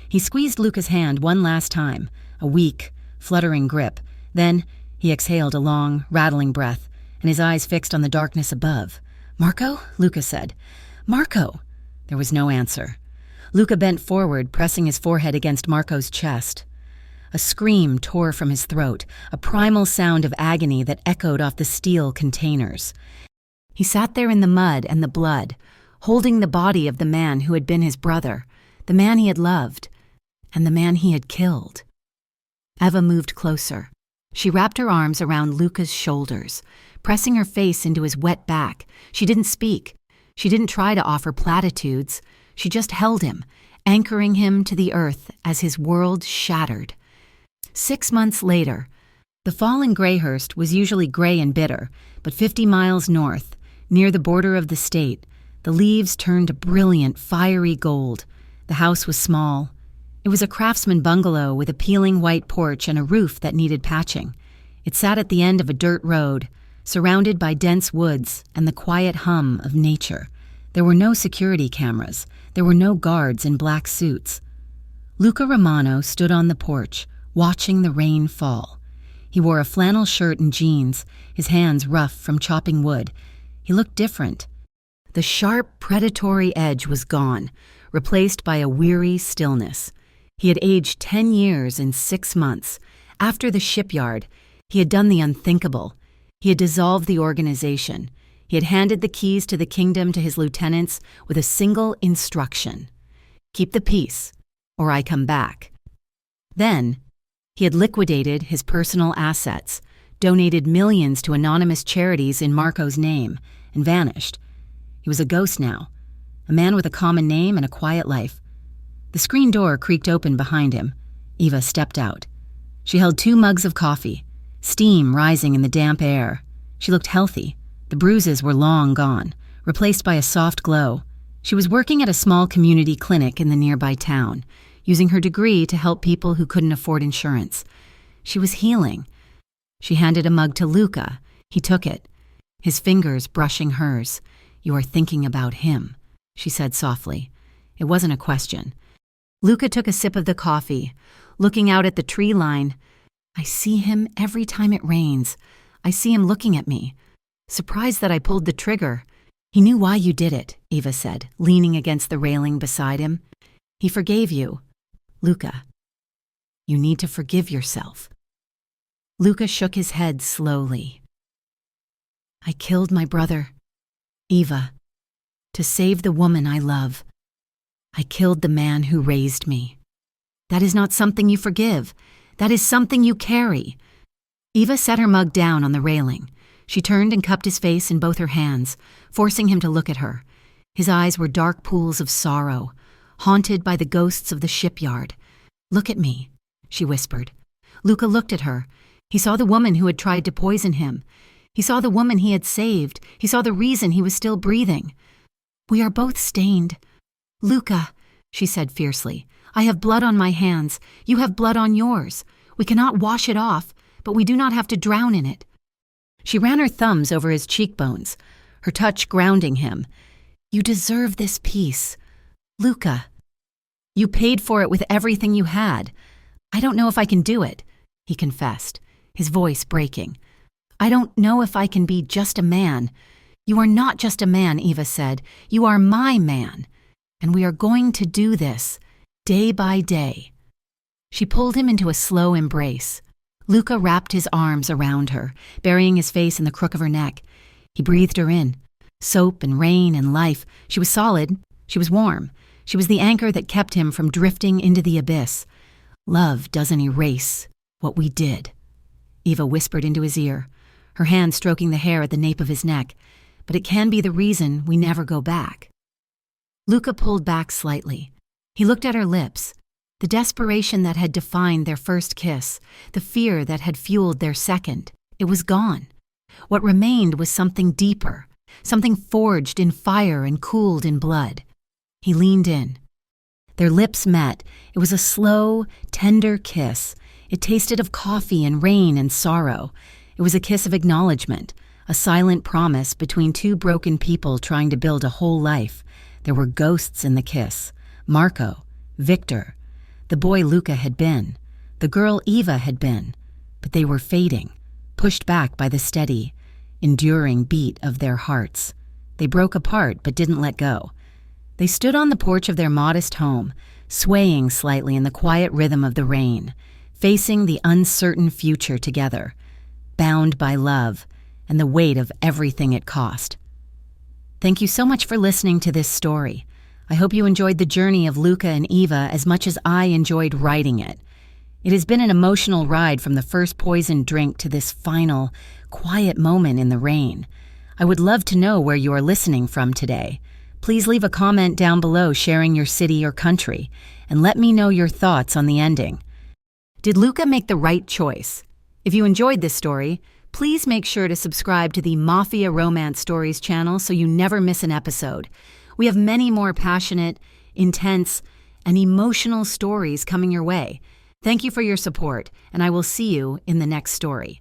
He squeezed Luca's hand one last time, a weak, fluttering grip. Then he exhaled a long, rattling breath, and his eyes fixed on the darkness above. "Marco?" Luca said. "Marco!" There was no answer. Luca bent forward, pressing his forehead against Marco's chest. A scream tore from his throat, a primal sound of agony that echoed off the steel containers. He sat there in the mud and the blood, holding the body of the man who had been his brother, the man he had loved, and the man he had killed. Eva moved closer. She wrapped her arms around Luca's shoulders, pressing her face into his wet back. She didn't speak. She didn't try to offer platitudes. She just held him, anchoring him to the earth as his world shattered. 6 months later, the fall in Greyhurst was usually gray and bitter, but 50 miles north, near the border of the state, the leaves turned a brilliant, fiery gold. The house was small. It was a craftsman bungalow with a peeling white porch and a roof that needed patching. It sat at the end of a dirt road, surrounded by dense woods and the quiet hum of nature. There were no security cameras. There were no guards in black suits. Luca Romano stood on the porch, watching the rain fall. He wore a flannel shirt and jeans, his hands rough from chopping wood. He looked different. The sharp, predatory edge was gone, replaced by a weary stillness. He had aged 10 years in 6 months. After the shipyard, he had done the unthinkable. He had dissolved the organization. He had handed the keys to the kingdom to his lieutenants with a single instruction: "Keep the peace, or I come back." Then, he had liquidated his personal assets, donated millions to anonymous charities in Marco's name, and vanished. He was a ghost now, a man with a common name and a quiet life. The screen door creaked open behind him. Eva stepped out. She held 2 mugs of coffee, steam rising in the damp air. She looked healthy. The bruises were long gone, replaced by a soft glow. She was working at a small community clinic in the nearby town, using her degree to help people who couldn't afford insurance. She was healing. She handed a mug to Luca. He took it, his fingers brushing hers. "You are thinking about him," she said softly. It wasn't a question. Luca took a sip of the coffee, looking out at the tree line. "I see him every time it rains. I see him looking at me. Surprised that I pulled the trigger." "He knew why you did it," Eva said, leaning against the railing beside him. "He forgave you." "Luca, you need to forgive yourself." Luca shook his head slowly. "I killed my brother, Eva, to save the woman I love. I killed the man who raised me. That is not something you forgive. That is something you carry." Eva set her mug down on the railing. She turned and cupped his face in both her hands, forcing him to look at her. His eyes were dark pools of sorrow, haunted by the ghosts of the shipyard. "Look at me," she whispered. Luca looked at her. He saw the woman who had tried to poison him. He saw the woman he had saved. He saw the reason he was still breathing. "We are both stained." "Luca," she said fiercely, "I have blood on my hands. You have blood on yours. We cannot wash it off, but we do not have to drown in it." She ran her thumbs over his cheekbones, her touch grounding him. "You deserve this peace. Luca, you paid for it with everything you had. I don't know if I can do it," he confessed, his voice breaking. "I don't know if I can be just a man." "You are not just a man," Eva said. "You are my man. And we are going to do this, day by day." She pulled him into a slow embrace. Luca wrapped his arms around her, burying his face in the crook of her neck. He breathed her in. Soap and rain and life. She was solid. She was warm. She was the anchor that kept him from drifting into the abyss. "Love doesn't erase what we did," Eva whispered into his ear, her hand stroking the hair at the nape of his neck. "But it can be the reason we never go back." Luca pulled back slightly. He looked at her lips. The desperation that had defined their first kiss, the fear that had fueled their second, it was gone. What remained was something deeper, something forged in fire and cooled in blood. He leaned in. Their lips met. It was a slow, tender kiss. It tasted of coffee and rain and sorrow. It was a kiss of acknowledgement, a silent promise between two broken people trying to build a whole life. There were ghosts in the kiss. Marco, Victor, the boy Luca had been, the girl Eva had been, but they were fading, pushed back by the steady, enduring beat of their hearts. They broke apart but didn't let go. They stood on the porch of their modest home, swaying slightly in the quiet rhythm of the rain, facing the uncertain future together, bound by love and the weight of everything it cost. Thank you so much for listening to this story. I hope you enjoyed the journey of Luca and Eva as much as I enjoyed writing it. It has been an emotional ride from the first poisoned drink to this final, quiet moment in the rain. I would love to know where you are listening from today. Please leave a comment down below sharing your city or country, and let me know your thoughts on the ending. Did Luca make the right choice? If you enjoyed this story, please make sure to subscribe to the Mafia Romance Stories channel so you never miss an episode. We have many more passionate, intense, and emotional stories coming your way. Thank you for your support, and I will see you in the next story.